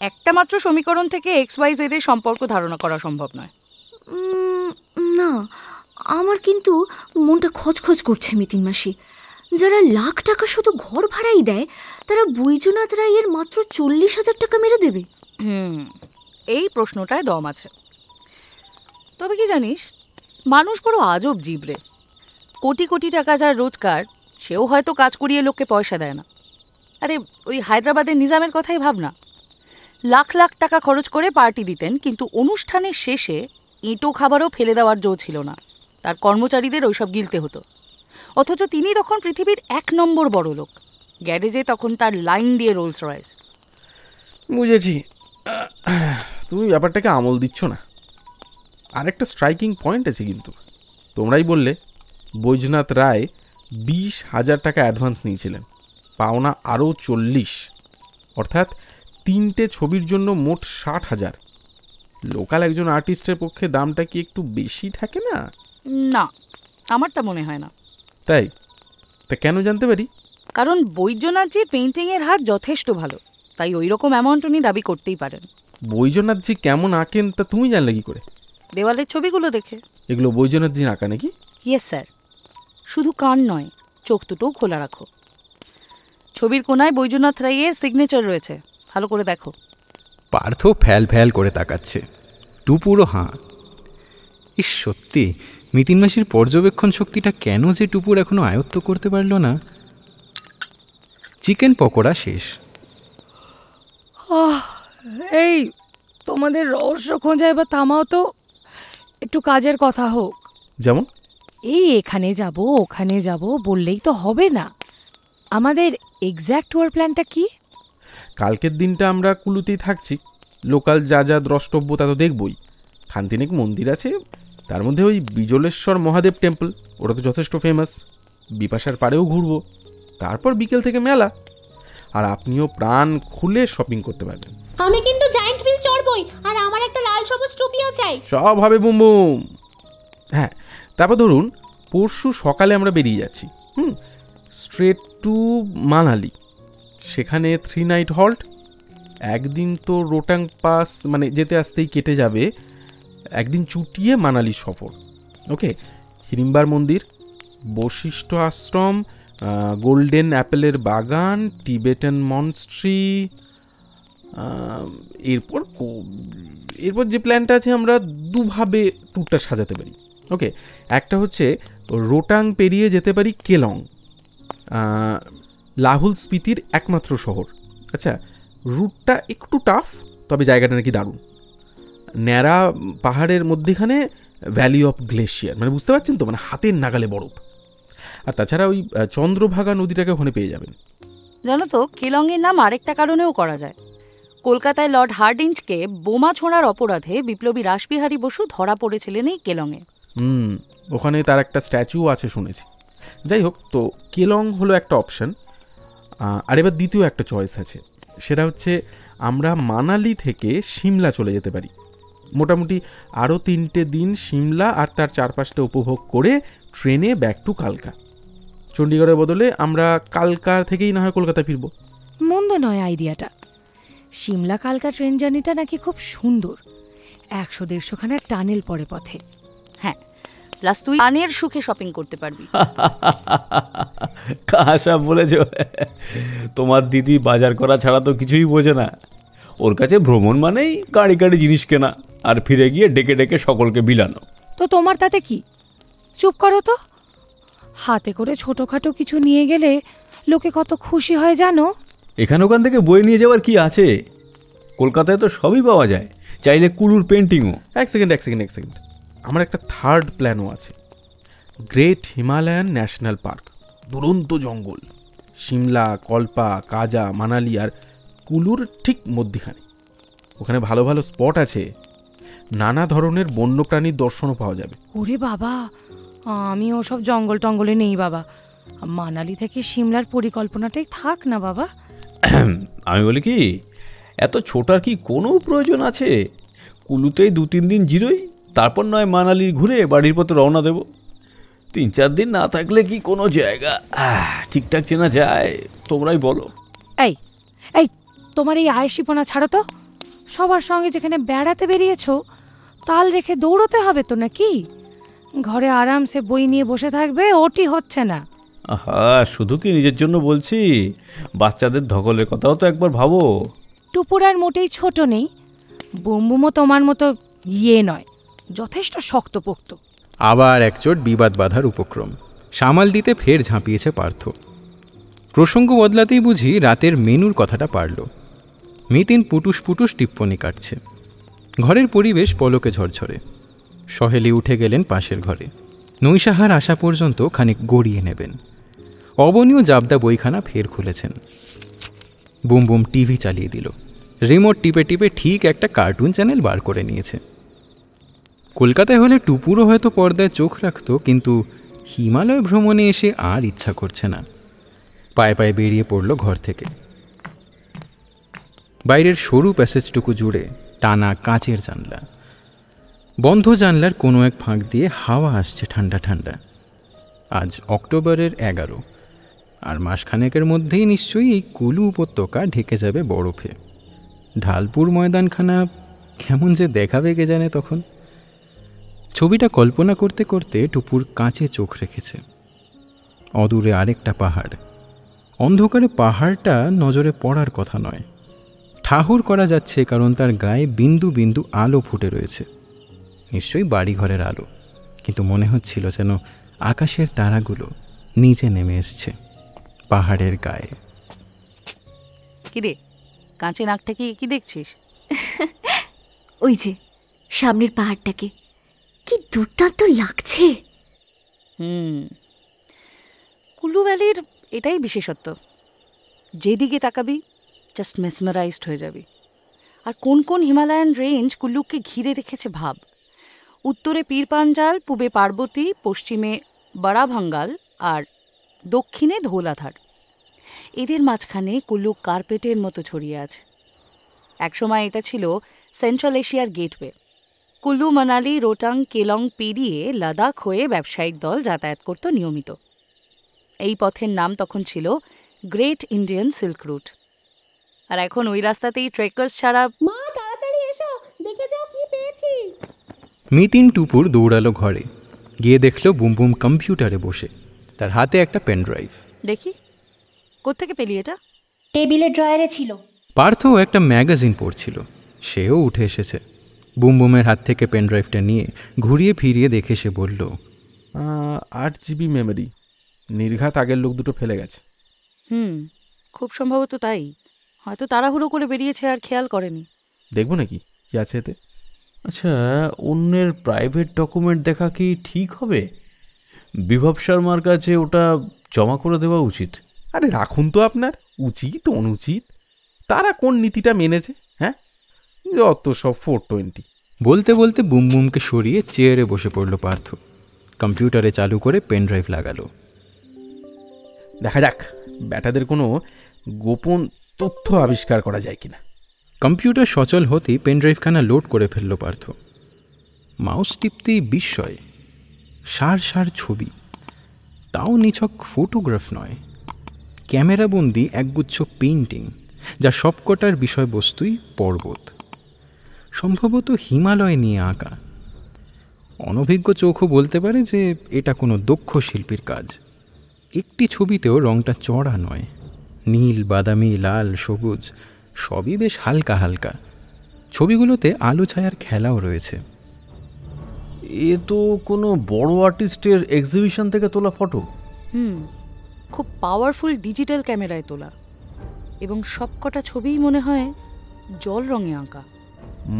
একটা মাত্র সমীকরণ থেকে XYZ এর সম্পর্ক ধারণা করা সম্ভব নয়। না, আমার কিন্তু মনটা খচখচ করছে মিতিন মাসি। যারা লাখ টাকা শুধু ঘর ভাড়াই দেয় তারা বৈজনাথ রায়ের মাত্র 40,000 টাকা মেরে দেবে। এই প্রশ্নটায় দম আছে। তবে কি জানিস, মানুষ বড় আজব জীব রে। কোটি কোটি টাকা যার রোজগার, সেও হয়তো কাজ করিয়ে লোককে পয়সা দেয় না। আরে ওই হায়দ্রাবাদের নিজামের কথাই ভাব না। লাখ লাখ টাকা খরচ করে পার্টি দিতেন, কিন্তু অনুষ্ঠানের শেষে এঁটো খাবারও ফেলে দেওয়ার জো ছিল না। তার কর্মচারীদের ওইসব গিলতে হতো। অথচ তিনি তখন পৃথিবীর 1 নম্বর বড় লোক। গ্যারেজে তখন তার লাইন দিয়ে রোলস রয়েস। বুঝেছি, তুমি ব্যাপারটাকে আমল দিচ্ছ না। আর একটা স্ট্রাইকিং পয়েন্ট আছে কিন্তু, তোমরাই বললে বৈজনাথ রায় 20,000 টাকা অ্যাডভান্স নিয়েছিলেন, পাওনা আরও 40, অর্থাৎ 3টে ছবির জন্য মোট 60,000। লোকাল একজন আর্টিস্টের পক্ষে দামটা কি একটু বেশি থাকে না? না, আমার তা মনে হয় না। তাই? তা কেন জানতে পারি? কারণ বৈদ্যনাথজির পেইন্টিংয়ের হাত যথেষ্ট ভালো, তাই ওই রকম অ্যামাউন্ট উনি দাবি করতেই পারেন। বৈজনাথজি কেমন আঁকেন তা তুমি জানলে কি করে? দেওয়ালের ছবিগুলো দেখে। এগুলো বৈজনাথজির আঁকা নাকি? Yes sir. শুধু কান নয়, চোখ দুটোও খোলা রাখো। ছবির কোনায় বৈজনাথ রায়ের সিগনেচার রয়েছে, ভালো করে দেখো। পার্থ ফ্যাল ফ্যাল করে তাকাচ্ছে, টুপুরও হাঁ। ইস, সত্যি মিতিন মাসির পর্যবেক্ষণ শক্তিটা কেন যে টুপুর এখনো আয়ত্ত করতে পারল না। চিকেন পকোড়া শেষ। এই তোমাদের রহস্য খোঁজা এবার থামাও তো, একটু কাজের কথা হোক। যেমন? এই এখানে যাব ওখানে যাব বললেই তো হবে না। আমাদের এক্স্যাক্ট ট্যুর প্ল্যানটা কি? কালকের দিনটা আমরা কুলুতেই থাকছি, লোকাল যা যা দ্রষ্টব্য তা তো দেখবই। খানতিনেক মন্দির আছে, তার মধ্যে ওই বিজলেশ্বর মহাদেব টেম্পল, ওটা তো যথেষ্ট ফেমাস। বিপাশার পাড়েও ঘুরবো, তারপর বিকেল থেকে মেলা। আর আপনিও প্রাণ খুলে শপিং করতে পারবেন। আমি কিন্তু জায়ান্ট হুইল চড়বই, আর আমার একটা লাল সবুজ টুপিও চাই। সব হবে বুম বুম। হ্যাঁ, তারপর ধরুন পরশু সকালে আমরা বেরিয়ে যাচ্ছি, স্ট্রেট টু মানালি। সেখানে 3 নাইট হল্ট। একদিন তো রোটাং পাস মানে যেতে আসতেই কেটে যাবে, একদিন চুটিয়ে মানালি সফর। ওকে, হিড়িম্বার মন্দির, বশিষ্ঠ আশ্রম, গোল্ডেন অ্যাপেলের বাগান, টিবেটান মনস্ট্রি। এরপর যে প্ল্যানটা আছে, আমরা দুভাবে ট্যুরটা সাজাতে পারি। ওকে, একটা হচ্ছে রোটাং পেরিয়ে যেতে পারি কেলং, লাহুল স্পিতির একমাত্র শহর। আচ্ছা, রুটটা একটু টাফ, তবে জায়গাটা নাকি দারুণ। ন্যাড়া পাহাড়ের মধ্যেখানে ভ্যালি অফ গ্লেশিয়ার, মানে বুঝতে পারছেন তো, মানে হাতের নাগালে বরফ। আর তাছাড়া ওই চন্দ্রভাগা নদীটাকে ওখানে পেয়ে যাবেন। জানো তো, কেলংয়ের নাম আরেকটা কারণেও করা যায়। কলকাতায় লর্ড হার্ডিঞ্জকে বোমা ছোঁড়ার অপরাধে বিপ্লবী রাসবিহারী বসু ধরা পড়েছিলেন এই কেলংয়ে। ওখানে তার একটা স্ট্যাচুও আছে শুনেছি। যাই হোক, তো কেলং হলো একটা অপশন। আর এবার দ্বিতীয় একটা চয়েস আছে, সেটা হচ্ছে আমরা মানালি থেকে সিমলা চলে যেতে পারি। মোটামুটি আরও 3টে দিন সিমলা আর তার চারপাশটা উপভোগ করে ট্রেনে ব্যাক টু কালকা। চণ্ডীগড়ের বদলে আমরা কালকা থেকেই না হয় কলকাতা ফিরবো। মন্দ নয় আইডিয়াটা। সিমলা কালকা ট্রেন জার্নিটা নাকি খুব সুন্দর, 100-150 খানা টানেল পড়ে পথে। হ্যাঁ, প্লাস তুই কানের সুখে শপিং করতে পারবি। কাশা বলেছ, তোমার দিদি বাজার করা ছাড়া তো কিছুই বোঝে না। ওর কাছে ভ্রমণ মানেই গাড়ি গাড়ি জিনিস কেনা আর ফিরে গিয়ে ডেকে ডেকে সকলকে বিলানো। তো তোমার তাতে কি? চুপ করো তো। হাতে করে ছোটোখাটো কিছু নিয়ে গেলে লোকে কত খুশি হয় জানো? এখানে ওখান থেকে বই নিয়ে যাওয়ার কি আছে? কলকাতায় তো সবই পাওয়া যায়, চাইলে কুলুর পেন্টিংও। এক সেকেন্ড, আমার একটা থার্ড প্ল্যানও আছে। গ্রেট হিমালয়ান ন্যাশনাল পার্ক, দুরন্ত জঙ্গল, সিমলা, কল্পা, কাজা, মানালি আর কুলুর ঠিক মধ্যখানে। ওখানে ভালো ভালো স্পট আছে, নানা ধরনের বন্যপ্রাণীর দর্শনও পাওয়া যাবে। ওরে বাবা, আমি ওসব জঙ্গল টঙ্গলে নেই বাবা। মানালি থেকে সিমলার পরিকল্পনাটাই থাক না বাবা। আমি বলি কি, এত ছোটার কি কোনো প্রয়োজন আছে? কুলুতেই 2-3 দিন জিরোই, তারপর নয় মানালি ঘুরে বাড়ির পথে রওনা দেব। 3-4 দিন না থাকলে কি কোনো জায়গা ঠিকঠাক চেনা যায়? তোমরাই বলো। এই তোমার এই আয়েশিপনা ছাড়ো তো। সবার সঙ্গে যেখানে বেড়াতে বেরিয়েছো, তাল রেখে দৌড়তে হবে তো নাকি? ঘরে আরামসে বই নিয়ে বসে থাকবে, ওটি হচ্ছে না। আহা, শুধু কি নিজের জন্য বলছি, বাচ্চাদের ধকলের কথাও তো একবার ভাবো। টুপুরার মোটেই ছোট নেই, বুমবুমও তোমার মতো নয়, যথেষ্ট শক্তপোক্ত। আবার একচোট বিবাদ বাঁধার উপক্রম সামাল দিতে ফের ঝাঁপিয়েছে পার্থ। প্রসঙ্গ বদলাতেই বুঝি রাতের মেনুর কথাটা পারল। মিতিন পুটুস পুটুস টিপ্পনি কাটছে। ঘরের পরিবেশ পলকে ঝরঝরে। সহেলি উঠে গেলেন পাশের ঘরে। নৈশাহার আসা পর্যন্ত খানিক গড়িয়ে নেবেন। অবনীয় জাবদা বইখানা ফের খুলেছেন। বুম বুম টিভি চালিয়ে দিল। রিমোট টিপে টিপে ঠিক একটা কার্টুন চ্যানেল বার করে নিয়েছে। কলকাতায় হলে টুপুরও হয়তো পর্দায় চোখ রাখত, কিন্তু হিমালয় ভ্রমণে এসে আর ইচ্ছা করছে না। পায়ে পায়ে বেরিয়ে পড়ল ঘর থেকে। বাইরের সরু প্যাসেজটুকু জুড়ে টানা কাঁচের জানলা। বন্ধ জানলার কোনো এক ফাঁক দিয়ে হাওয়া আসছে ঠান্ডা ঠান্ডা। আজ অক্টোবরের 11, আর মাসখানেকের মধ্যেই নিশ্চয়ই এই কুলু উপত্যকা ঢেকে যাবে বরফে। ঢালপুর ময়দানখানা কেমন যে দেখাবে কে জানে তখন। ছবিটা কল্পনা করতে করতে টুপুর কাঁচে চোখ রেখেছে। অদূরে আরেকটা পাহাড়। অন্ধকারে পাহাড়টা নজরে পড়ার কথা নয়, ঠাহর করা যাচ্ছে, কারণ তার গায়ে বিন্দু বিন্দু আলো ফুটে রয়েছে। নিশ্চয়ই বাড়িঘরের আলো, কিন্তু মনে হচ্ছিল যেন আকাশের তারাগুলো নিচে নেমে এসছে পাহাড়ের গায়ে। কিরে, কাঁচে নাকটা কি দেখছিস? ওই যে সামনের পাহাড়টাকে, কি দুর্দান্ত লাগছে। কুলু ভ্যালির এটাই বিশেষত্ব, যেদিকে তাকাবি জাস্ট মেসমারাইজড হয়ে যাবি। আর কোন কোন হিমালয়ান রেঞ্জ কুল্লুকে ঘিরে রেখেছে ভাব। উত্তরে পীরপাঞ্জাল, পূবে পার্বতী, পশ্চিমে বড়াভাঙ্গাল আর দক্ষিণে ধৌলাধার। এদের মাঝখানে কুল্লু কার্পেটের মতো ছড়িয়ে আছে। একসময় এটা ছিল সেন্ট্রাল এশিয়ার গেটওয়ে। কুল্লু, মানালি, রোটাং, কেলং পেরিয়ে লাদাখ হয়ে ব্যবসায়িক দল যাতায়াত করত নিয়মিত। এই পথের নাম তখন ছিল গ্রেট ইন্ডিয়ান সিল্ক রুট। আর এখন ওই রাস্তাতেই ট্রেকার্স ছাড়া। মা তাড়াতাড়ি এসো, দেখে যাও কি পেয়েছি। মিতিন টুপুর দৌড়ালো ঘরে, গিয়ে দেখল বুম বুম কম্পিউটারে বসে, তার হাতে একটা পেন ড্রাইভ। দেখি কোত্থেকে পেলি এটা? টেবিলের ড্রয়ারে ছিল। পার্থ একটা ম্যাগাজিন পড়ছিল, সেও উঠে এসেছে। বুম বুমের হাত থেকে পেন ড্রাইভটা নিয়ে ঘুরিয়ে ফিরিয়ে দেখে সে বলল, 8 GB মেমোরি। নির্ঘাত আগের লোক দুটো ফেলে গেছে। খুব সম্ভবত তাই। হয়তো তাড়াহুড়ো করে বেরিয়েছে আর খেয়াল করেনি। দেখবো নাকি কি আছে এতে? আচ্ছা, অন্যের প্রাইভেট ডকুমেন্ট দেখা কি ঠিক হবে? বিভব শর্মার কাছে ওটা জমা করে দেওয়া উচিত। আরে রাখুন তো আপনার, উচিত অনুচিত তারা কোন নীতিটা মেনেছে? হ্যাঁ, যত সব 420। বলতে বলতে বুম বুমকে সরিয়ে চেয়ারে বসে পড়ল পার্থ। কম্পিউটারে চালু করে পেন ড্রাইভ লাগালো। দেখা যাক ব্যাটাদের কোনো গোপন তথ্য আবিষ্কার করা যায় কিনা। কম্পিউটার সচল হতেই পেনড্রাইভখানা লোড করে ফেলল পার্থ। মাউস টিপতেই বিস্ময়, সার সার ছবি, তাও নিছক ফটোগ্রাফ নয়, ক্যামেরাবন্দি একগুচ্ছ পেইন্টিং, যা সবকটার বিষয়বস্তুই পর্বত, সম্ভবত হিমালয় নিয়ে আঁকা। অনভিজ্ঞ চোখও বলতে পারে যে এটা কোনো দক্ষ শিল্পীর কাজ। একটি ছবিতেও রংটা চড়া নয়, নীল, বাদামি, লাল, সবুজ, সবই বেশ হালকা হালকা। ছবিগুলোতে আলো ছায়ার খেলাও রয়েছে। এ তো কোনো বড় আর্টিস্টের এক্সিবিশন থেকে তোলা ফটো। খুব পাওয়ারফুল ডিজিটাল ক্যামেরায় তোলা, এবং সবকটা ছবিই মনে হয় জল রঙে আঁকা।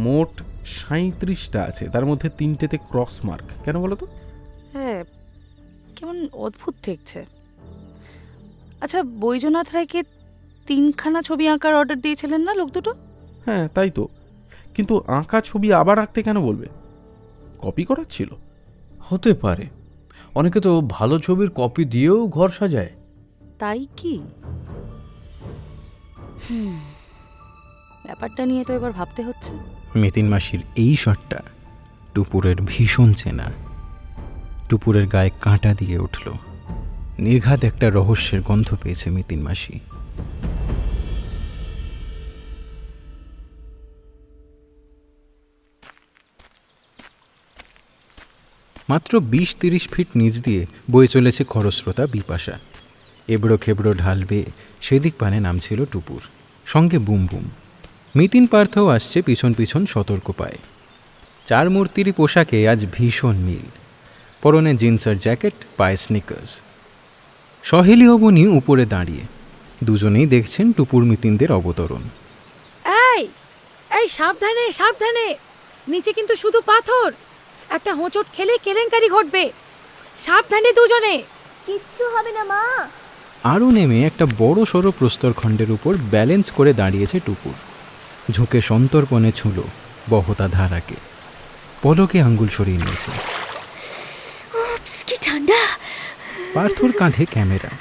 মোট 37টা আছে, তার মধ্যে 3টেতে ক্রস মার্ক। কেন বলো তো? হ্যাঁ, কেমন অদ্ভুত ঠেকছে। আচ্ছা, বৈজনাথ রায়কে 3খানা ছবি আঁকার অর্ডার দিয়েছিলেন না লোক দুটো? হ্যাঁ তাই তো, কিন্তু আঁকা ছবি আবার আঁকতে কেন বলবে? কপি করার ছিল। হতে পারে, অনেকে তো ভালো ছবির কপি দিয়েও ঘর সাজায়। তাই কি? ব্যাপারটা নিয়ে তো এবার ভাবতে হচ্ছে। মিতিন মাসির এই শটটা টুপুরের ভীষণ চেনা। টুপুরের গায়ে কাঁটা দিয়ে উঠল। নির্ঘাত একটা রহস্যের গন্ধ পেয়েছে মিতিন মাসি। মাত্র 20-30 ফিট নিচ দিয়ে বয়ে চলেছে খরস্রোতা বিপাশা। এবড়ো খেবড়ো ঢাল বেয়ে সেদিক পানে নামছিল টুপুর, সঙ্গে বুম বুম। মিতিন পার্থও আসছে পিছন পিছন সতর্ক পায়ে। চার মূর্তিরই পোশাকে আজ ভীষণ মিল। পরনে জিন্স আর জ্যাকেট, পায়ে স্নিকার্স। সহেলি অবনী উপরে দাঁড়িয়ে, দুজনেই দেখছেন টুপুর মিতিনদের অবতরণ। এই এই সাবধানে সাবধানে, নিচে কিন্তু শুধু পাথর, একটা হোঁচট খেলে কেলেঙ্কারি ঘটবে। সাবধানে দুজনে। কিচ্ছু হবে না মা। আরও নেমে একটা বড় সড়ো প্রস্তরখণ্ডের উপর ব্যালেন্স করে দাঁড়িয়েছে টুপুর। ঝুঁকে সন্তর্পণে ছুঁল বহতা ধারাকে, পলকে আঙ্গুল সরিয়ে নিয়েছে। কি ঠান্ডা। পার্থর কাঁধে ক্যামেরা,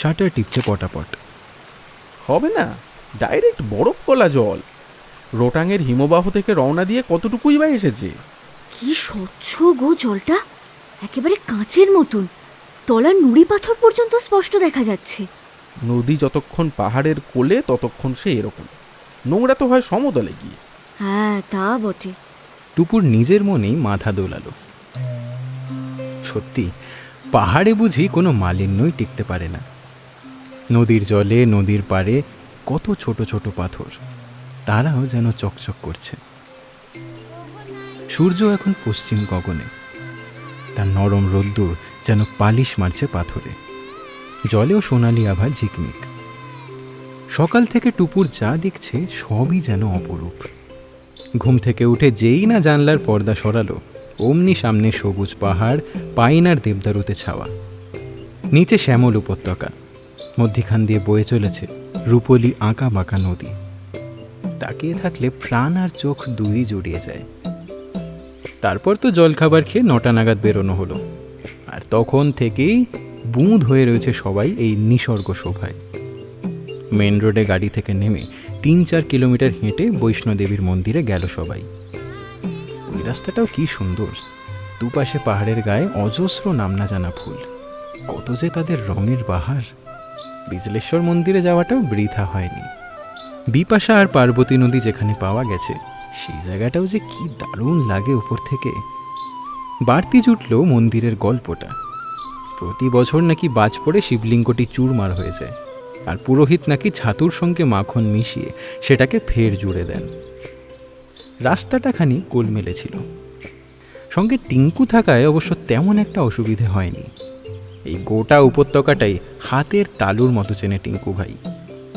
শাটার টিপছে পটাপট। হবে না, ডাইরেক্ট বরফ গলা জল। রোটাঙের হিমবাহ থেকে রওনা দিয়ে কতটুকুই বা এসেছে। কি স্বচ্ছ গো জলটা, একেবারে কাঁচের মতন। তলার নুড়ি পাথর পর্যন্ত স্পষ্ট দেখা যাচ্ছে। নদী যতক্ষণ পাহাড়ের কোলে ততক্ষণ সে এরকম, নোংরা তো হয় সমতলে গিয়ে। হ্যাঁ তা বটে। টুপুর নিজের মনেই মাথা দোলালো। সত্যি, পাহাড়ে বুঝি কোনো মালিন্যই টিকতে পারে না। নদীর জলে, নদীর পাড়ে কত ছোট ছোট পাথর, তারাও যেন চকচক করছে। সূর্য এখন পশ্চিম গগনে, তার নরম রোদ্দুর যেন পালিশ মারছে পাথরে। জলেও সোনালি আভা ঝিকমিক। সকাল থেকে টুপুর যা দেখছে সবই যেন অপরূপ। ঘুম থেকে উঠে যেই না জানলার পর্দা সরালো, অমনি সামনে সবুজ পাহাড়, পাইন আর দেবদারুতে ছাওয়া। নিচে শ্যামল উপত্যকা, মধ্যিখান দিয়ে বয়ে চলেছে রূপলি আঁকা বাঁকা নদী। তাকিয়ে থাকলে প্রাণ আর চোখ দুই জুড়িয়ে যায়। তারপর তো জলখাবার খেয়ে 9টা নাগাদ বেরোনো হলো, আর তখন থেকেই বুঁদ হয়ে রয়েছে সবাই এই নিসর্গ শোভায়। মেন রোডে গাড়ি থেকে নেমে 3-4 কিলোমিটার হেঁটে বৈষ্ণোদেবীর মন্দিরে গেল সবাই। ওই রাস্তাটাও কি সুন্দর, দুপাশে পাহাড়ের গায়ে অজস্র নাম না জানা ফুল, কত যে তাদের রঙের বাহার। বিজলেশ্বর মন্দিরে যাওয়াটাও বৃথা হয়নি। বিপাশা আর পার্বতী নদী যেখানে পাওয়া গেছে, সেই জায়গাটাও যে কি দারুণ লাগে উপর থেকে। বাড়তি জুটল মন্দিরের গল্পটা। প্রতি বছর নাকি বাজ পড়ে শিবলিঙ্গটি চুরমার হয়ে যায়, আর পুরোহিত নাকি ছাতুর সঙ্গে মাখন মিশিয়ে সেটাকে ফের জুড়ে দেন। রাস্তাটা খানি গোলমেলে ছিল, সঙ্গে টিঙ্কু থাকায় অবশ্য তেমন একটা অসুবিধে হয়নি। এই গোটা উপত্যকাটাই হাতের তালুর মতো চেনে টিঙ্কু ভাই।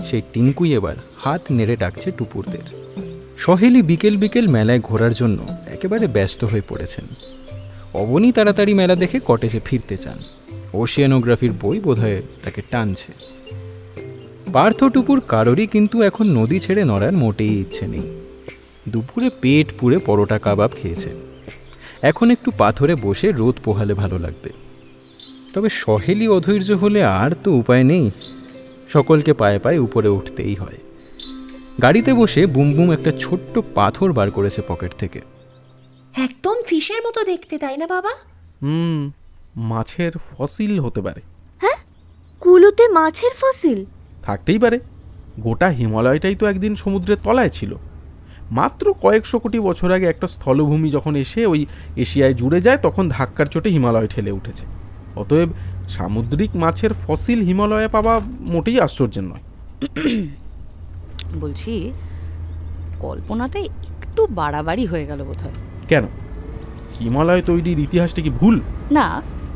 সেই টিঙ্কুই এবার হাত নেড়ে ডাকছে টুপুরদের। সহেলি বিকেল বিকেল মেলায় ঘোরার জন্য একেবারে ব্যস্ত হয়ে পড়েছেন। অবনী তাড়াতাড়ি মেলা দেখে কটেজে ফিরতে চান। ওশিয়ানোগ্রাফির বই বোধহয় তাকে টানছে। পার্থ টুপুর কারোরই কিন্তু এখন নদী ছেড়ে নড়ার মোটেই ইচ্ছে নেই। দুপুরে পেট পুরে পরোটা কাবাব খেয়েছে। এখন একটু পাথরে বসে রোদ পোহালে ভালো লাগবে। তবে সহেলি অধৈর্য হলে আর তো উপায় নেই, সকলকে পায়ে পায়ে উপরে উঠতেই হয়। গাড়িতে বসে বুমবুম একটা ছোট্ট পাথর বার করেছে পকেট থেকে। একদম ফিশের মতো দেখতে, তাই না বাবা? মাছের ফসিল হতে পারে। হ্যাঁ, কুলুতে মাছের ফসিল থাকতেই পারে। গোটা হিমালয়টাই তো একদিন সমুদ্রের তলায় ছিল। মাত্র কয়েকশো কোটি বছর আগে একটা স্থলভূমি যখন এসে ওই এশিয়ায় জুড়ে যায়, তখন ধাক্কার চোটে হিমালয় ঠেলে উঠেছে। অতএব সামুদ্রিক মাছের ফসিল হিমালয়ে পাওয়া মোটেই আশ্চর্যের নয়। বলছি, কল্পনাটা একটু বাড়াবাড়ি হয়ে গেল বোধহয়। কেন? হিমালয় তৈরির ইতিহাসটা কি ভুল? না,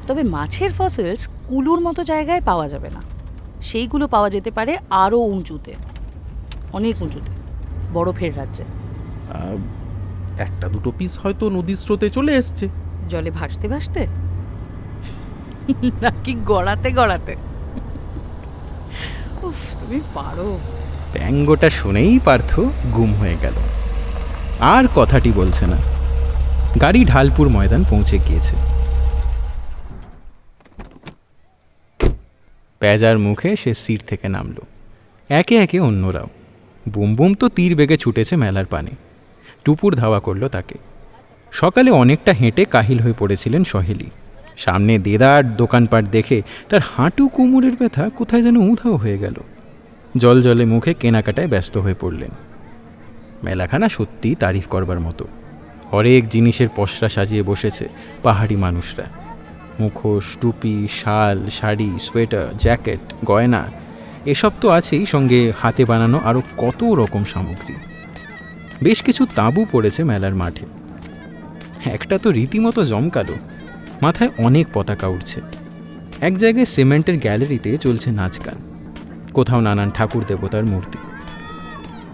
তবে মাছের ফসিলস কুলুর মতো জায়গায় পাওয়া যাবে না। সেইগুলো পাওয়া যেতে পারে আরও উঁচুতে, অনেক উঁচুতে, বরফের রাজ্যে। একটা দুটো পিস হয়তো নদীর স্রোতে চলে এসছে, জলে ভাসতে ভাসতে, নাকি গড়াতে গড়াতে। উফ, তুমি পারো। ব্যঙ্গটা শুনেই পার্থ গুম হয়ে গেল, আর কথাটি বলছে না। গাড়ি ঢালপুর ময়দান পৌঁছে গিয়েছে। প্যাজার মুখে সে সিট থেকে নামলো। একে একে অন্যরাও। বুমবুম তো তীর বেগে ছুটেছে মেলার পানে। টুপুর ধাওয়া করল তাকে। সকালে অনেকটা হেঁটে কাহিল হয়ে পড়েছিলেন সহেলি। সামনে দেদার দোকানপাট দেখে তার হাঁটু কোমরের ব্যথা কোথায় যেন উধাও হয়ে গেল। জল জলে মুখে কেনাকাটায় ব্যস্ত হয়ে পড়লেন। মেলাখানা সত্যি তারিফ করবার মতো। হরেক জিনিসের পসরা সাজিয়ে বসেছে পাহাড়ি মানুষরা। মুখোশ, টুপি, শাল, শাড়ি, সোয়েটার, জ্যাকেট, গয়না, এসব তো আছেই, সঙ্গে হাতে বানানো আরও কত রকম সামগ্রী। বেশ কিছু তাঁবু পড়েছে মেলার মাঠে। একটা তো রীতিমতো জমকালো, মাথায় অনেক পতাকা উঠছে। এক জায়গায় সিমেন্টের গ্যালারিতে চলছে নাচ গান, কোথাও নানান ঠাকুর দেবতার মূর্তি।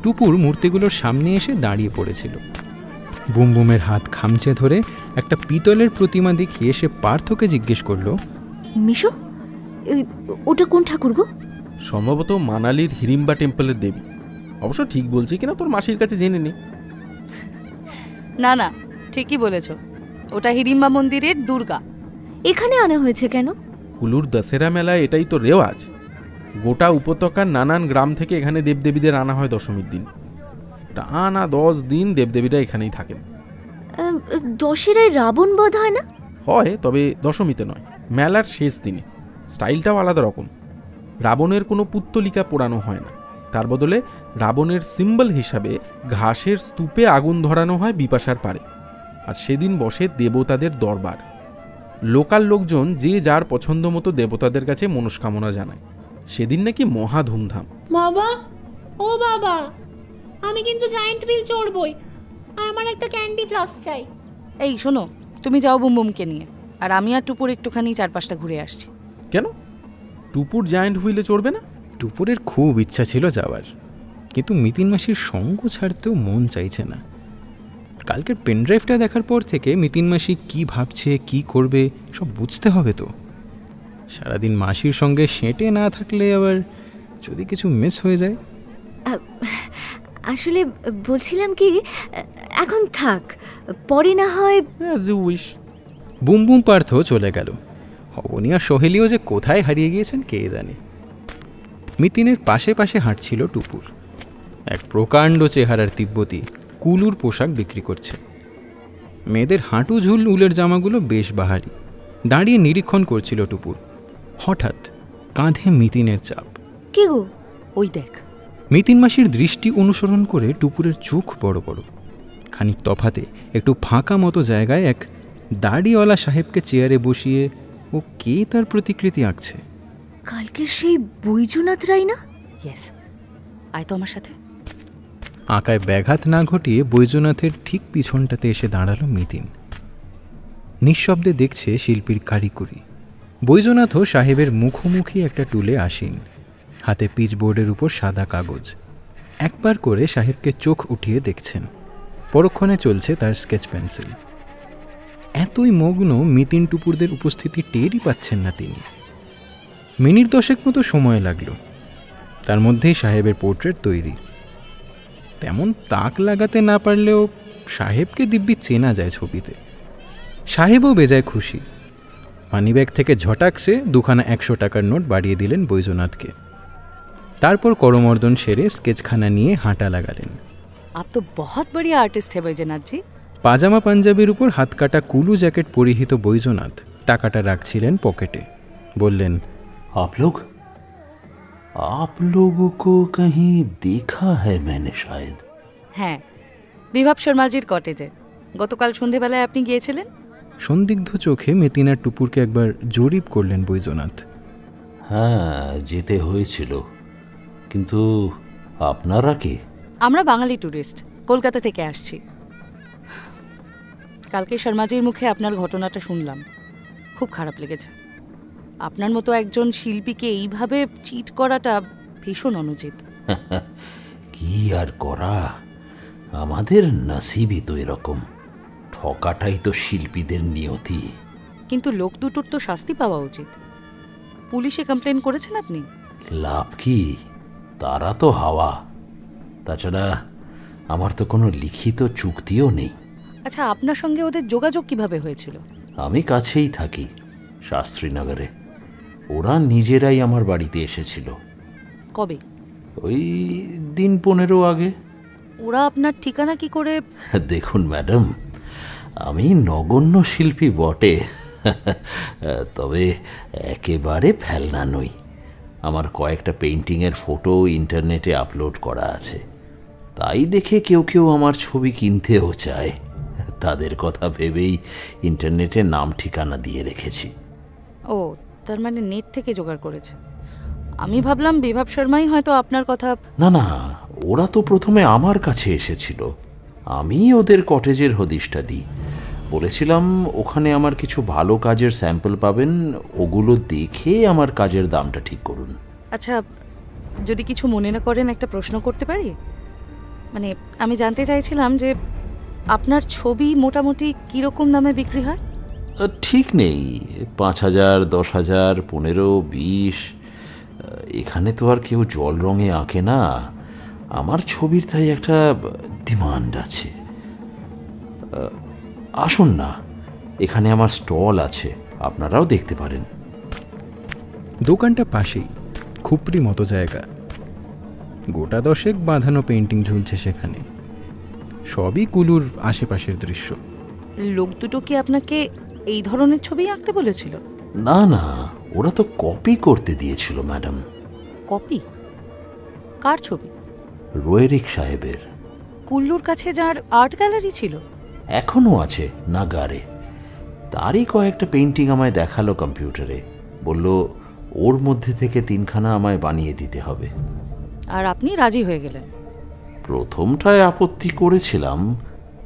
টুপুর মূর্তিগুলোর সামনে এসে দাঁড়িয়ে পড়েছিল। বুম বুমের হাত খামচে ধরে একটা পিতলের প্রতিমা দেখিয়ে সে পার্থকে জিজ্ঞেস করলো, মিশো, ওটা কোন ঠাকুর গো? সম্ভবত মানালির হিড়িম্বা টেম্পলের দেবী। অবশ্য ঠিক বলছি কিনা তোর মাসির কাছে জেনে নে। না না, ঠিকই বলেছ, ওটা হিড়িম্বা মন্দিরের দুর্গা। এখানে আনা হয়েছে কেন? কুলুর দশেরা মেলায় এটাই তো রেওয়াজ। গোটা উপত্যকার নানান গ্রাম থেকে এখানে দেবদেবীদের আনা হয় দশমীর দিন। টানা 10 দিন দেবদেবীরা এখানেই থাকেন। দশেরায় রাবণ বধ হয় না? হয়, তবে দশমীতে নয়, মেলার শেষ দিনে। স্টাইলটাও আলাদা রকম। রাবণের কোনো পুত্তলিকা পোড়ানো হয় না, তার বদলে রাবণের সিম্বল হিসাবে ঘাসের স্তূপে আগুন ধরানো হয় বিপাশার পারে। আর সেদিন বসে দেবতাদের দরবার। লোকাল লোকজন যে যার পছন্দ মতো দেবতাদের কাছে মনস্কামনা জানায়। সেদিন নাকি মহা ধুমধাম। বাবা, ও বাবা, আমি কিন্তু জায়ান্ট হুইল চড়বই, আর আমার একটা ক্যান্ডি ফ্লাস চাই। এই শোনো, তুমি যাও বুম বুমকে নিয়ে, আর আমি আর টুপুর একটুখানি চারপাশটা ঘুরে আসছি। কেন, টুপুর জায়ান্ট হুইলে চড়বে না? টুপুরের খুব ইচ্ছা ছিল যাওয়ার, কিন্তু মিতিন মাসির সঙ্গ ছাড়তেও মন চাইছে না। কালকের পেনড্রাইভটা দেখার পর থেকে মিতিন মাসি কী ভাবছে, কি করবে সব বুঝতে হবে তো। সারাদিন মাসির সঙ্গে সেঁটে না থাকলে আবার যদি কিছু মিস হয়ে যায়। আসলে বলছিলাম কি, এখন থাক, পরে না হয়। বুম বুম পার্থ চলে গেল। অবনী আর সোহেলিও যে কোথায় হারিয়ে গিয়েছেন কে জানে। মিতিনের পাশে পাশে হাঁটছিল টুপুর, এক প্রকাণ্ড চেহারার তিব্বতী, কুলুর পোশাক বিক্রি করছে। মেয়েদের হাঁটু ঝুল উলের জামাগুলো বেশ বাহারি। দাঁড়িয়ে নিরীক্ষণ করছিল টুপুর। হঠাৎ কাঁধে মিতিনের চাপ। কে গো? ওই দেখ। মিতিন মাসির দৃষ্টি অনুসরণ করে টুপুরের চোখ বড় বড়। খানিক তফাতে একটু ফাঁকা মতো জায়গায় এক দাড়িওয়ালা সাহেবকে চেয়ারে বসিয়ে ও কে তার প্রতিকৃতি আঁকছে। কালকের সেই বৈজনাথ রায় না? ইয়েস, আয় তো আমার সাথে। আঁকায় ব্যাঘাত না ঘটিয়ে বৈজনাথের ঠিক পিছনটাতে এসে দাঁড়ালো মিতিন। নিঃশব্দে দেখছে শিল্পীর কারিগরি। বৈজনাথও সাহেবের মুখোমুখি একটা টুলে আসীন, হাতে পিচবোর্ডের উপর সাদা কাগজ। একবার করে সাহেবকে চোখ উঠিয়ে দেখছেন। পরক্ষণে চলছে তার স্কেচ পেন্সিল। এতই মগ্ন মিতিন টুপুরদের উপস্থিতি টেরই পাচ্ছেন না তিনি। মিনিট 10 মতো সময় লাগলো, তার মধ্যেই সাহেবের পোর্ট্রেট তৈরি। তেমন তাক লাগাতে না পারলেও সাহেবকে দিব্যি চেনা যায় ছবিতে। সাহেবও বেজায় খুশি। মানিব্যাগ থেকে ঝটাকসে 2খানা 100 টাকার নোট বাড়িয়ে দিলেন বৈজনাথকে। তারপর করমর্দন সেরে স্কেচখানা নিয়ে হাঁটা লাগালেন। আপ তো বহুত বড়িয়া আর্টিস্ট হে বৈজনাথ জি। পাজামা পাঞ্জাবির উপর হাতকাটা কুলু জ্যাকেট পরিহিত বৈজনাথ টাকাটা রাখছিলেন পকেটে। বললেন, आप लोगों को कहीं देखा है मैंने शायद। হ্যাঁ, বিভাব শর্মাজির কটেজে গতকাল সন্ধেবেলায় আপনি গিয়েছিলেন। সন্দিগ্ধ চোখে মেতিনার টুপুরকে একবার জরিপ করলেন বৈজনাথ। হ্যাঁ, যেতে হয়েছিল, কিন্তু আপনারা কে? আমরা বাঙালি ট্যুরিস্ট, কলকাতা থেকে আসছি। কালকে শর্মাজির মুখে আপনার ঘটনাটা শুনলাম, খুব খারাপ লেগেছে। আপনার মতো একজন শিল্পীকে এইভাবে চিট করাটা ভীষণ অনুচিত। কি আর করা, আমাদের নসিবই তো এরকম। ঠকাটাই তো শিল্পীদের নিয়তি। কিন্তু লোক দুটোর তো শাস্তি পাওয়া উচিত। পুলিশে কমপ্লেন করেছেন আপনি? লাভ কি, তারা তো হাওয়া। তাছাড়া আমার তো কোনো লিখিত চুক্তিও নেই। আচ্ছা, আপনার সঙ্গে ওদের যোগাযোগ কিভাবে হয়েছিল? আমি কাছেই থাকি, শাস্ত্রীনগরে। ওরা নিজেরাই আমার বাড়িতে এসেছিল। কবে? ওই দিন 15 আগে। ওরা আপনার ঠিকানা কি করে? দেখুন ম্যাডাম, আমি নগণ্য শিল্পী বটে, তবে একেবারে ফেলনা নই। আমার কয়েকটা পেইন্টিংয়ের ফটো ইন্টারনেটে আপলোড করা আছে, তাই দেখে কেউ কেউ আমার ছবি কিনতেও চায়। তাদের কথা ভেবেই ইন্টারনেটে নাম ঠিকানা দিয়ে রেখেছি। ও, তার মানে নেট থেকে জোগাড় করেছে। আমি ভাবলাম বিভাব শর্মাই হয়তো আপনার কথা। না না, ওরা তো প্রথমে আমার কাছে এসেছিল। আমি ওদের কটেজের হদিশটা দিই। বলেছিলাম ওখানে আমার কিছু ভালো কাজের স্যাম্পল পাবেন, ওগুলো দেখে আমার কাজের দামটা ঠিক করুন। আচ্ছা, যদি কিছু মনে না করেন একটা প্রশ্ন করতে পারি? মানে আমি জানতে চাইছিলাম যে আপনার ছবি মোটামুটি কীরকম দামে বিক্রি হয়? ঠিক নেই, 5,000, 10,000, 15, 20। এখানে তো আর কেউ জল রঙে আঁকে না। আমার ছবির তাই একটা ডিমান্ড আছে। আসুন না, এখানে আমার স্টল আছে, আপনারাও দেখতে পারেন। দোকানটা পাশেই, খুপড়ি মতো জায়গা, গোটা 10 বাঁধানো পেন্টিং ঝুলছে সেখানে। সবই কুলুর আশেপাশের দৃশ্য। লোক দুটো কি আপনাকে এই ধরনের ছবি আঁকতে বলেছিল? না না, ওরা তো কপি করতে দিয়েছিল ম্যাডাম। কপি? কার ছবি? রোয়েরিক সাহেবের। কুল্লুর কাছে যার আর্ট গ্যালারি ছিল? এখনো আছে নাগারে। তারই কয়েকটা পেন্টিং আমায় দেখালো কম্পিউটারে, বলল ওর মধ্যে থেকে 3খানা আমায় বানিয়ে দিতে হবে। আর আপনি রাজি হয়ে গেলেন? প্রথমটায় আপত্তি করেছিলাম,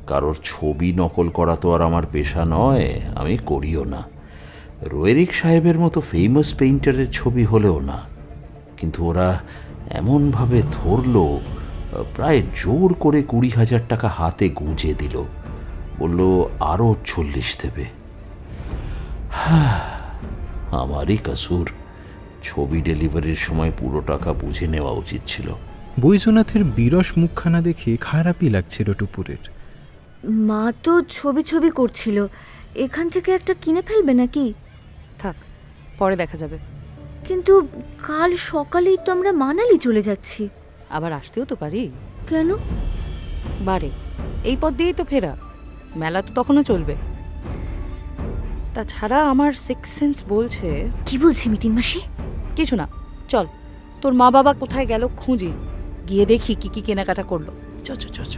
কারোর ছবি নকল করা তো আর আমার পেশা নয়, আমি করিও না। রোয়েরিক সাহেবের মতো ফেমাস পেইন্টারের ছবি হলেও না। কিন্তু ওরা এমনভাবে ধরল, প্রায় জোর করে 20,000 টাকা হাতে গুঁজে দিল, বলল আরও 40 দেবে। আমারই কসুর, ছবি ডেলিভারির সময় পুরো টাকা বুঝে নেওয়া উচিত ছিল। বৈজনাথের বিরস মুখখানা দেখে খারাপই লাগছিল টুপুরের। মা তো ছবি ছবি করছিল, এখান থেকে একটা কিনে ফেলবে নাকি? থাক, পরে দেখা যাবে। কিন্তু কাল সকালেই তো আমরা মানালি চলে যাচ্ছি। আবার আসতেও তো পারি। কেন? বারে এই পথ দিয়েই তো ফেরা, মেলা তো তখনও চলবে। তাছাড়া আমার সিক্স সেন্স বলছে। কি বলছে মিতিন মাসি? কিছু না, চল, তোর মা বাবা কোথায় গেল খুঁজি, গিয়ে দেখি কি কি কেনাকাটা করলো। চ চ চ চ।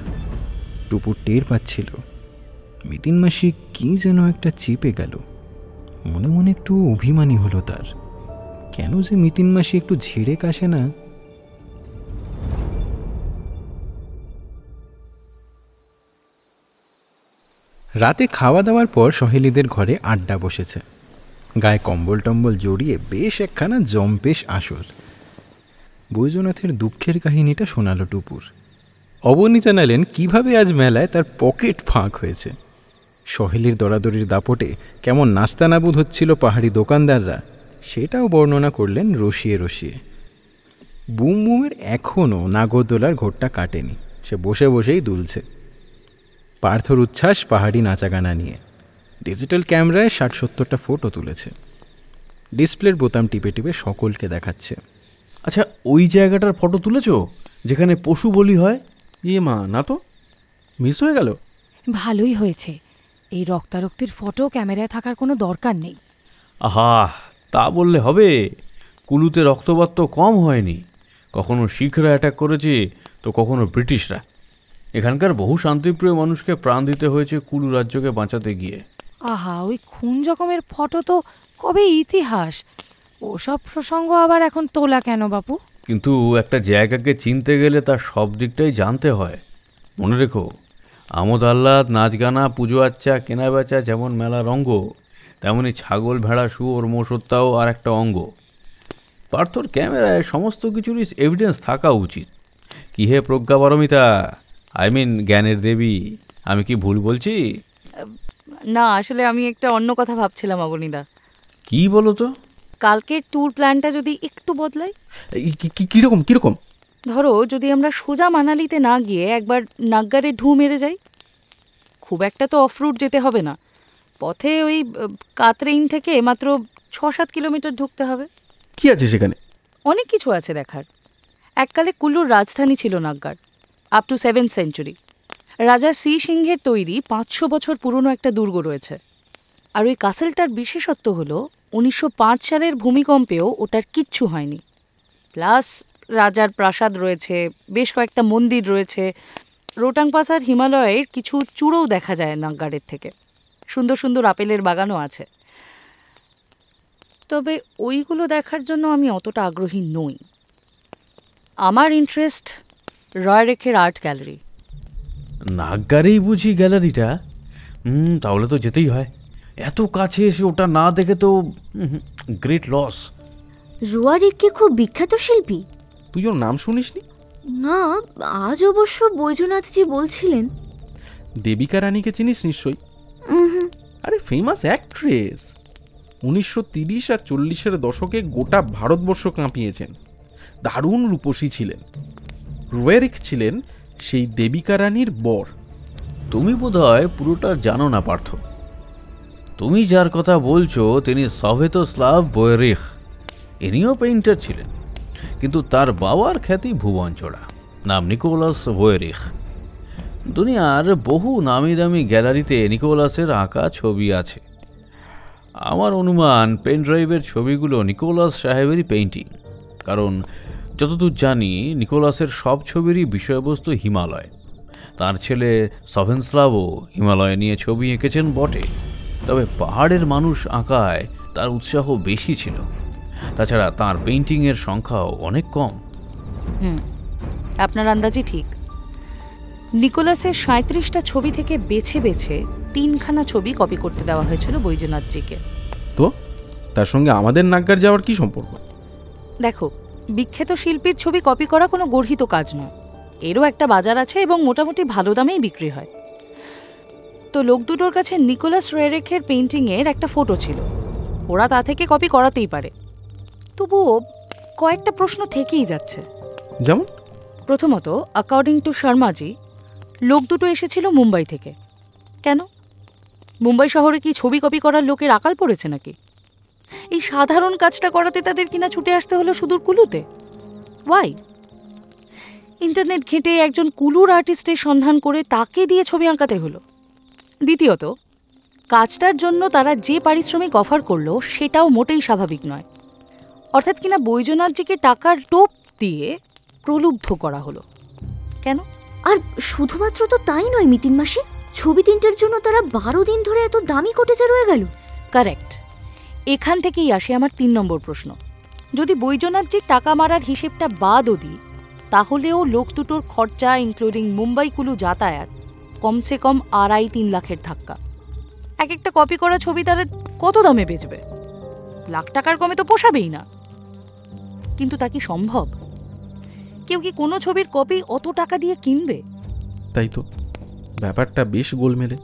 টুপুর টের পাচ্ছিল মিতিন মাসি কি যেন একটা চেপে গেল। মনে মনে একটু অভিমানী হলো তার। কেন যে মিতিন মাসি একটু ঝেড়ে কাশে না। রাতে খাওয়া দাওয়ার পর সহেলিদের ঘরে আড্ডা বসেছে। গায়ে কম্বল টম্বল জড়িয়ে বেশ একখানা জম্পেশ আসর। বৈজনাথের দুঃখের কাহিনীটা শোনালো টুপুর। অবনী জানালেন কিভাবে আজ মেলায় তার পকেট ফাঁক হয়েছে। সহেলির দরাদরির দাপটে কেমন নাস্তানাবুদ হচ্ছিল পাহাড়ি দোকানদাররা, সেটাও বর্ণনা করলেন রসিয়ে রসিয়ে। বুম বুমের এখনও নাগরদোলার ঘোরটা কাটেনি, সে বসে বসেই দুলছে। পার্থর উচ্ছ্বাস পাহাড়ি নাচাগানা নিয়ে। ডিজিটাল ক্যামেরায় 60-70টা ফটো তুলেছে। ডিসপ্লের বোতাম টিপে টিপে সকলকে দেখাচ্ছে। আচ্ছা, ওই জায়গাটার ফটো তুলেছো যেখানে পশু বলি হয়? মা, না তো, মিস হয়ে গেল। ভালোই হয়েছে, এই রক্তারক্তির ফটো ক্যামেরায় থাকার কোনো দরকার নেই। আহা, তা বললে হবে? কুলুতে রক্তপাত তো কম হয়নি। কখনো শিখরা অ্যাটাক করেছে, তো কখনো ব্রিটিশরা। এখানকার বহু শান্তিপ্রিয় মানুষকে প্রাণ দিতে হয়েছে কুলু রাজ্যকে বাঁচাতে গিয়ে। আহা, ওই খুন জখমের ফটো তো কবে ইতিহাস। ওসব প্রসঙ্গ আবার এখন তোলা কেন বাপু? কিন্তু একটা জায়গাকে চিনতে গেলে তার সব দিকটাই জানতে হয়। মনে রেখো, আমোদ আহ্লাদ, নাচ গানা, পুজো আচ্চা, কেনা বেচা যেমন মেলার অঙ্গ, তেমনি ছাগল, ভেড়া, শুয়োর, মোষ হত্যাও আর একটা অঙ্গ। পার্থর ক্যামেরায় সমস্ত কিছুরই এভিডেন্স থাকা উচিত। কি হে প্রজ্ঞা পারমিতা, জ্ঞানের দেবী, আমি কি ভুল বলছি? না, আসলে আমি একটা অন্য কথা ভাবছিলাম অবনীদা। কি বলো তো? কালকের ট্যুর প্ল্যানটা যদি একটু বদলাই। কিরকম কিরকম? ধরো, যদি আমরা সোজা মানালিতে না গিয়ে একবার নাগ্গারে ঢু মেরে যাই। খুব একটা তো অফ রুট যেতে হবে না, পথে ওই কাতরেইন থেকে মাত্র 6-7 কিলোমিটার ঢুকতে হবে। কি আছে সেখানে? অনেক কিছু আছে দেখার। এককালে কুল্লুর রাজধানী ছিল নাগ্গার, আপ টু 7th সেঞ্চুরি। রাজা শ্রী সিংহের তৈরি 500 বছর পুরনো একটা দুর্গ রয়েছে। আর ওই কাসেলটার বিশেষত্ব হলো 1905 সালের ভূমিকম্পেও ওটার কিচ্ছু হয়নি। প্লাস রাজার প্রাসাদ রয়েছে, বেশ কয়েকটা মন্দির রয়েছে। রোটাং পাস আর হিমালয়ের কিছু চূড়োও দেখা যায় নাগ্গারের থেকে। সুন্দর সুন্দর আপেলের বাগানও আছে। তবে ওইগুলো দেখার জন্য আমি অতটা আগ্রহী নই। আমার ইন্টারেস্ট রয়রেকের আর্ট গ্যালারি। নাগ্গারেই বুঝি গ্যালারিটা? তাহলে তো যেতেই হয়। এত কাছে এসে ওটা না দেখে তো গ্রেট লস। রোয়ারেককে খুব বিখ্যাত শিল্পী। তুই ওর নাম শুনিসনি? না, আজ অবশ্য বৈজনাথজি বলছিলেন। দেবিকা রানীকে চিনিস নিশ্চয়ই? আরে ফেমাস অ্যাক্ট্রেস, 1930 আর 40-এর দশকে গোটা ভারতবর্ষ কাঁপিয়েছেন। দারুণ রূপসী ছিলেন। রোয়েরিক ছিলেন সেই দেবিকা রানীর বর। তুমি বোধহয় পুরোটা জানো না পার্থ। তুমি যার কথা বলছো তিনি সভেতোস্লাভ বোয়েরিখ। ইনিও পেইন্টার ছিলেন, কিন্তু তার বাবার খ্যাতি ভুবনচড়া, নাম নিকোলাস বোয়েরিখ। দুনিয়ার বহু নামি দামি গ্যালারিতে নিকোলাসের আঁকা ছবি আছে। আমার অনুমান পেন ড্রাইভের ছবিগুলো নিকোলাস সাহেবেরই পেইন্টিং, কারণ যতদূর জানি নিকোলাসের সব ছবিরই বিষয়বস্তু হিমালয়। তার ছেলে সভেনস্লাভও হিমালয় নিয়ে ছবি এঁকেছেন বটে, তবে পাহাড়ের মানুষ আঁকায় তার উৎসাহ বেশি ছিল। তাছাড়া তার পেইন্টিংয়ের সংখ্যাও অনেক কম। আপনার আন্দাজই ঠিক। নিকোলাসের 37টা ছবি থেকে বেছে বেছে 3খানা ছবি কপি করতে দেওয়া হয়েছিল বৈদ্যনাথজিকে। তো তার সঙ্গে আমাদের নাগ্গার যাওয়ার কি সম্পর্ক? দেখো, বিখ্যাত শিল্পীর ছবি কপি করা কোনো গর্হিত কাজ নয়, এরও একটা বাজার আছে এবং মোটামুটি ভালো দামেই বিক্রি হয়। তো লোক দুটোর কাছে নিকোলাস রোয়েরিখের পেইন্টিংয়ের একটা ফটো ছিল, ওরা তা থেকে কপি করাতেই পারে। তবুও কয়েকটা প্রশ্ন থেকেই যাচ্ছে। যেমন? প্রথমত, অ্যাকর্ডিং টু শর্মাজি, লোক দুটো এসেছিল মুম্বাই থেকে। কেন? মুম্বাই শহরে কি ছবি কপি করার লোকের আকাল পড়েছে নাকি? এই সাধারণ কাজটা করাতে তাদের কিনা ছুটে আসতে হলো সুদূর কুলুতে। ওয়াই? ইন্টারনেট ঘেঁটে একজন কুলুর আর্টিস্টের সন্ধান করে তাকে দিয়ে ছবি আঁকাতে হলো। দ্বিতীয়ত, কাজটার জন্য তারা যে পারিশ্রমিক অফার করলো সেটাও মোটেই স্বাভাবিক নয়। অর্থাৎ কিনা বৈদ্যনাথজিকে টাকার টোপ দিয়ে প্রলুব্ধ করা হলো। কেন? আর শুধুমাত্র তো তাই নয় মিতিন মাসি, ছবি 3টের জন্য তারা 12 দিন ধরে এত দামি কটেজে রয়ে গেল। কারেক্ট। এখান থেকেই আসে আমার 3 নম্বর প্রশ্ন। যদি বৈদ্যনাথজির টাকা মারার হিসেবটা বাদও দিই, তাহলেও লোক দুটোর খরচা ইনক্লুডিং মুম্বাই কুলু যাতায়াত কমসে কম 2.5-3 লাখের ধাক্কা। এক একটা কপি করা ছবি তারা কত দামে বেচবে? লাখ টাকার কমে তো পোষাবেই না। কিন্তু তা কি সম্ভব? কেউ কি কোনো ছবির কপি অত টাকা দিয়ে কিনবে? তাই তো, ব্যাপারটা বেশ গোলমেলে।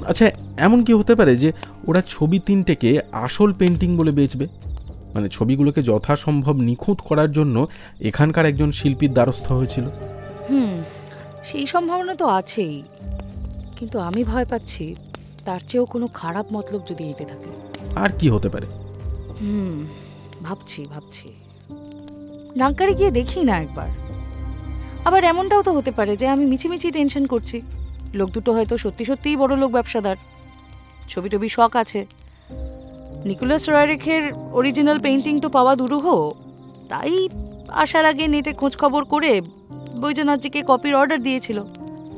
আচ্ছা, এমন কি হতে পারে যে ওরা ছবি 3টেকে আসল পেন্টিং বলে বেচবে? মানে ছবিগুলোকে যথাসম্ভব নিখুঁত করার জন্য এখানকার একজন শিল্পীর দ্বারস্থ হয়েছিল। সেই সম্ভাবনা তো আছেই, কিন্তু আমি ভয় পাচ্ছি তার চেয়েও কোনো খারাপ মতলব যদি এঁটে থাকে। আর কি হতে পারে? ভাবছি নাঙ্কারে গিয়ে দেখি না একবার। আবার এমনটাও তো হতে পারে যে আমি মিছিমিছি টেনশন করছি। লোক দুটো হয়তো সত্যি সত্যিই বড় লোক ব্যবসাদার, ছবি টবি শখ আছে। নিকোলাস রোয়েরিখের অরিজিনাল পেইন্টিং তো পাওয়া দুরূহ, তাই আসার আগে নেটে খোঁজ খবর করে বৈদ্যনাথজিকে কপির অর্ডার দিয়েছিল।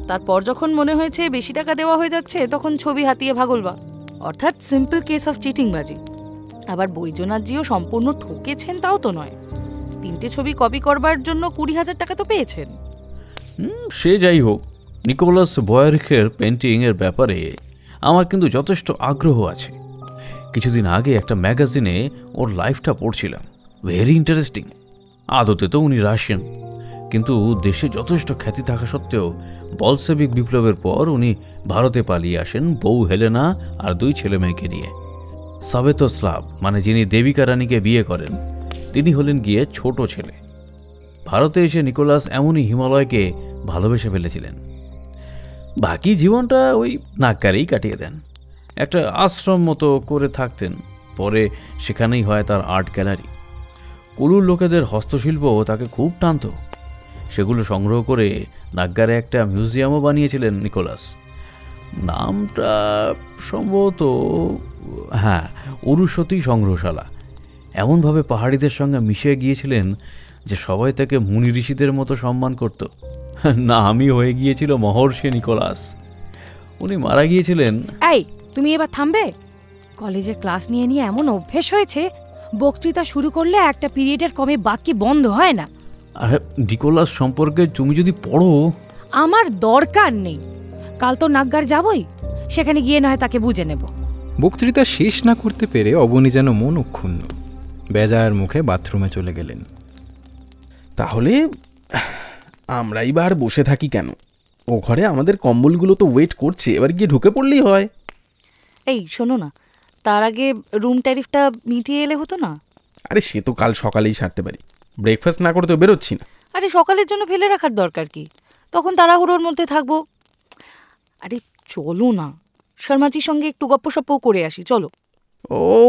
তারপর যখন মনে হয়েছে বেশি টাকা দেওয়া হয়ে যাচ্ছে, তখন ছবি হাতিয়ে ভাগলবা। অর্থাৎ সিম্পল কেস অফ চিটিংবাজি। আবার বৈদ্যনাথজিও সম্পূর্ণ ঠকেছেন তাও তো নয়, 3টে ছবি কপি করবার জন্য 20,000 টাকা তো পেয়েছেন। সে যাই হোক, নিকোলাস বোয়েরিখের পেন্টিংয়ের ব্যাপারে আমার কিন্তু যথেষ্ট আগ্রহ আছে। কিছুদিন আগে একটা ম্যাগাজিনে ওর লাইফটা পড়ছিলাম, ভেরি ইন্টারেস্টিং। আদতে তো উনি রাশিয়ান, কিন্তু দেশে যথেষ্ট খ্যাতি থাকা সত্ত্বেও বলশেভিক বিপ্লবের পর উনি ভারতে পালিয়ে আসেন বউ হেলেনা আর 2 ছেলে মেয়েকে নিয়ে। সভেতোস্লাভ মানে যিনি দেবিকা রানীকে বিয়ে করেন, তিনি হলেন গিয়ে ছোট ছেলে। ভারতে এসে নিকোলাস এমনই হিমালয়কে ভালোবেসে ফেলেছিলেন। বাকি জীবনটা ওই নাগ্গারেই কাটিয়ে দেন। একটা আশ্রম মতো করে থাকতেন, পরে সেখানেই হয় তার আর্ট গ্যালারি। কুলুর লোকেদের হস্তশিল্প তাকে খুব টানত। সেগুলো সংগ্রহ করে নাগ্গারে একটা মিউজিয়ামও বানিয়েছিলেন নিকোলাস। নামটা সম্ভবত উরুসতী সংগ্রহশালা। এমনভাবে পাহাড়িদের সঙ্গে মিশে গিয়েছিলেন যে সবাই তাকে মুনি ঋষিদের মতো সম্মান করত। নামই হয়ে গিয়েছিল মহর্ষি নিকোলাস। উনি মারা গিয়েছিলেন। এই, তুমি এবার থামবে? কলেজে ক্লাস নিয়ে নিয়ে এমন অভ্যেস হয়েছে, বক্তৃতা শুরু করলে একটা পিরিয়ডের কমে বাকি বন্ধ হয় না। আরে নিকোলাস সম্পর্কে তুমি যদি পড়ো। আমার দরকার নেই, কাল তো নাগ্গার যাবই, সেখানে গিয়ে নয় তাকে বুঝে নেব। বক্তৃতা শেষ না করতে পেরে অবনী যেন মন অক্ষুণ্ণ, বেজার মুখে বাথরুমে চলে গেলেন। তাহলে আমরাই বা আর বসে থাকি কেন? ও ঘরে আমাদের কম্বলগুলো তো ওয়েট করছে, এবার গিয়ে ঢুকে পড়লেই হয়। এই শোনো না, তার আগে রুম ট্যারিফটা মিটিয়ে এলে হতো না? আরে সে তো কাল সকালেই সারতে পারি, ব্রেকফাস্ট না করে তো বেরোচ্ছি না। আরে সকালের জন্য ফেলে রাখার দরকার কি? তখন তাড়াহুড়োর মধ্যে থাকবো। আরে চলো না, শর্মাজির সঙ্গে একটু গপ্পসপ্পও করে আসি, চলো।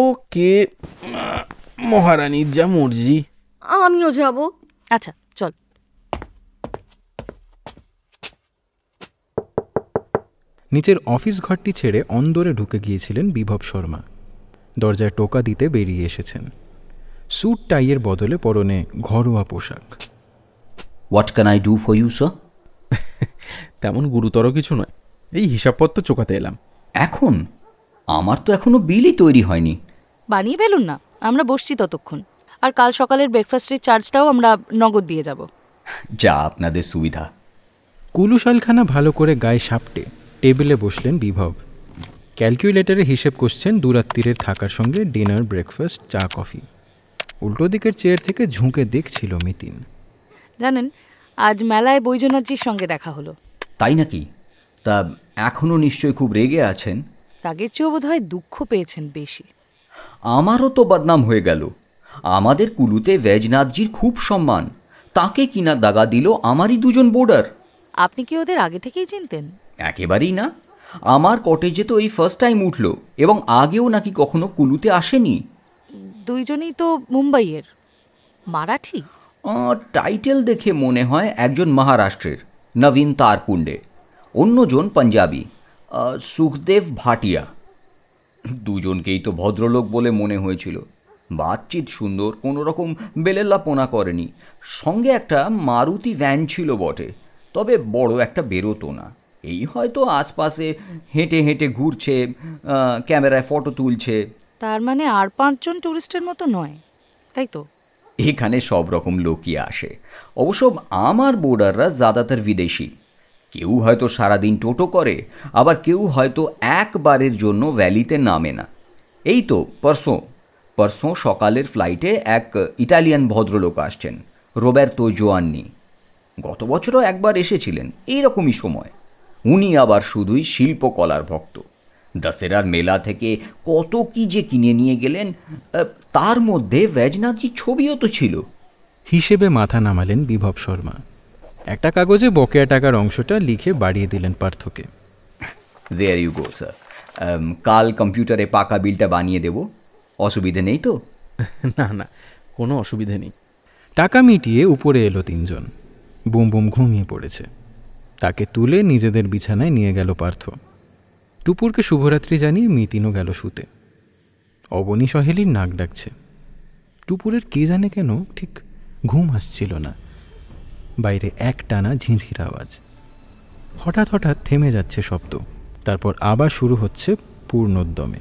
ওকে, মহারানীর যা মর্জি। আমিও যাব। আচ্ছা চল। নিচের অফিস ঘরটি ছেড়ে অন্দরে ঢুকে গিয়েছিলেন বিভব শর্মা। দরজায় টোকা দিতে বেরিয়ে এসেছেন। স্যুট টাইয়ের বদলে পরনে ঘরোয়া পোশাক। What can I do for you sir? তেমন গুরুতর কিছু নয়, এই হিসাবপত্র চোকাতে এলাম। এখন? আমার তো এখনো বিলই তৈরি হয়নি। বানিয়ে ফেলুন না, আমরা বসছি ততক্ষণ। আর কাল সকালের ব্রেকফাস্টের চার্জটাও আমরা নগদ দিয়ে যাব। যা আপনাদের সুবিধা। কুলুশালখানা ভালো করে গায়ে সাপটে টেবিলে বসলেন বিভব। ক্যালকুলেটরে হিসেব করছেন দুরাত্রিরের থাকার সঙ্গে ডিনার, ব্রেকফাস্ট, চা, কফি। উল্টো দিকের চেয়ার থেকে ঝুঁকে দেখছিল মিতিন। জানেন, আজ মেলায় বৈজনাথজির সঙ্গে দেখা হলো। তাই নাকি? তা এখনও নিশ্চয়ই খুব রেগে আছেন। রাগের চেয়েও বোধ হয় দুঃখ পেয়েছেন বেশি। আমারও তো বদনাম হয়ে গেল। আমাদের কুলুতে বৈজনাথজির খুব সম্মান, তাকে কিনা দাগা দিল আমারই দুজন বোর্ডার। আপনি কি ওদের আগে থেকেই চিনতেন? একেবারেই না। আমার কটেজে তো এই ফার্স্ট টাইম উঠল, এবং আগেও নাকি কখনো কুলুতে আসেনি। দুইজনেই তো মুম্বাইয়ের। মারাঠি? টাইটেল দেখে মনে হয় একজন মহারাষ্ট্রের, নবীন তারকুন্ডে, অন্যজন পাঞ্জাবি, সুখদেব ভাটিয়া। দুজনকেই তো ভদ্রলোক বলে মনে হয়েছিল। বাতচিত সুন্দর, কোনো রকম বেলেল্লাপোনা করেনি। সঙ্গে একটা মারুতি ভ্যান ছিল বটে, তবে বড় একটা বেরোতো না। এই হয়তো আশপাশে হেঁটে হেঁটে ঘুরছে, ক্যামেরায় ফটো তুলছে। তার মানে আর 5 জন টুরিস্টের মতো নয়, তাই তো? এখানে সব রকম লোকই আসে। অবশ্য আমার বোর্ডাররা ज़्यादातर বিদেশি। কেউ হয়তো সারাদিন টোটো করে, আবার কেউ হয়তো একবারের জন্য ভ্যালিতে নামে না। এই তো পরশো সকালের ফ্লাইটে এক ইটালিয়ান ভদ্রলোক আসছেন, রোবের্তো জোয়ান্নি। গত বছরও একবার এসেছিলেন এইরকমই সময়। উনি আবার শুধুই শিল্পকলার ভক্ত। দশেরার মেলা থেকে কত কি যে কিনে নিয়ে গেলেন, তার মধ্যে বৈজনাথজির ছবিও তো ছিল। হিসেবে মাথা নামালেন বিভব শর্মা। একটা কাগজে বকেয়া টাকার অংশটা লিখে বাড়িয়ে দিলেন পার্থকে। দেয়ার ইউ গো স্যার। কাল কম্পিউটারে পাকা বিলটা বানিয়ে দেব, অসুবিধে নেই তো? না না, কোনো অসুবিধে নেই। টাকা মিটিয়ে উপরে এলো 3 জন। বুম বুম ঘুমিয়ে পড়েছে। তাকে তুলে নিজেদের বিছানায় নিয়ে গেল পার্থ। টুপুরকে শুভরাত্রি জানিয়ে মিতিনও গেল শুতে। অবনী সহেলির নাক ডাকছে। টুপুরের কে জানে কেন ঠিক ঘুম আসছিল না। বাইরে এক টানা ঝিঁঝির আওয়াজ। হঠাৎ হঠাৎ থেমে যাচ্ছে শব্দ, তারপর আবার শুরু হচ্ছে পূর্ণোদ্যমে।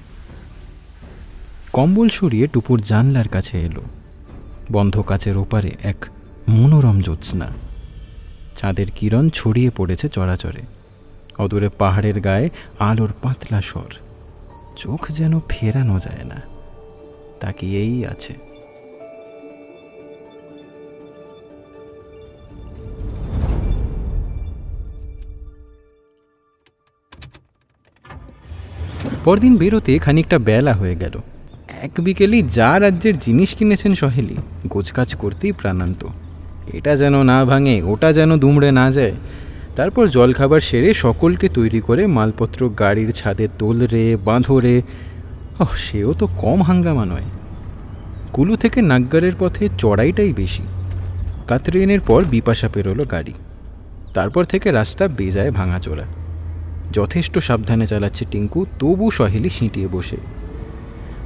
কম্বল সরিয়ে টুপুর জানলার কাছে এলো। বন্ধ কাচের ওপারে এক মনোরম জ্যোৎস্না। চাঁদের কিরণ ছড়িয়ে পড়েছে চরাচরে। অদূরে পাহাড়ের গায়ে আলোর পাতলা স্বর। চোখ যেন ফেরানো যায় না, তাকিয়েই আছে। পরদিন বেরোতে খানিকটা বেলা হয়ে গেল। এক বিকেলেই যা রাজ্যের জিনিস কিনেছেন সহেলি, গোছকাজ করতেই প্রাণান্ত। এটা যেন না ভাঙে, ওটা যেন দুমড়ে না যায়। তারপর জলখাবার সেরে সকলকে তৈরি করে মালপত্র গাড়ির ছাদে তোলরে বাঁধরে। সেও তো কম হাঙ্গামা নয়। কুলু থেকে নাগগারের পথে চড়াইটাই বেশি। কাতরিনের পর বিপাশা পেরোলো গাড়ি। তারপর থেকে রাস্তা বেজায় ভাঙাচোরা। যথেষ্ট সাবধানে চালাচ্ছে টিঙ্কু, তবু সহেলি সিঁটিয়ে বসে।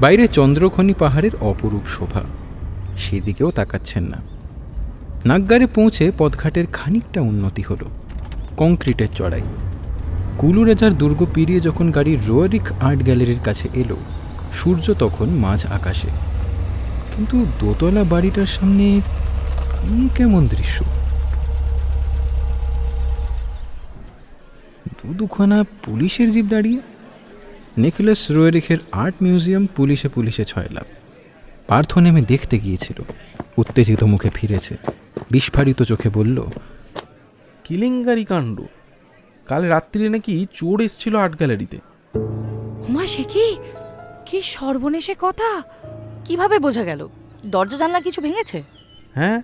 বাইরে চন্দ্রখনি পাহাড়ের অপরূপ শোভা, সেদিকেও তাকাচ্ছেন না। নাগগারে পৌঁছে পথঘাটের খানিকটা উন্নতি হলো। কংক্রিটের চড়াই। কুলু রাজার দুর্গ পেরিয়ে যখন গাড়ি রোয়ারিক আর্ট গ্যালারির কাছে এলো, সূর্য তখন মাঝ আকাশে। কিন্তু দোতলা বাড়িটার সামনে কেমন দৃশ্য! দুখানা পুলিশের জিপ দাঁড়িয়ে। নিকোলাস রোয়ারিকের আর্ট মিউজিয়াম পুলিশে পুলিশে 6 লাভ। পার্থ নেমে দেখতে গিয়েছিল। উত্তেজিত মুখে ফিরেছে, বিস্ফারিত চোখে বলল, কেলেঙ্কারি কাণ্ড। কাল রাত্রিরে নাকি চোর এসেছিল আর্ট গ্যালারিতে। মা, সে কি সর্বনেশে কথা! কিভাবে বোঝা গেল? দরজা জানলা কিছু ভেঙেছে? হ্যাঁ,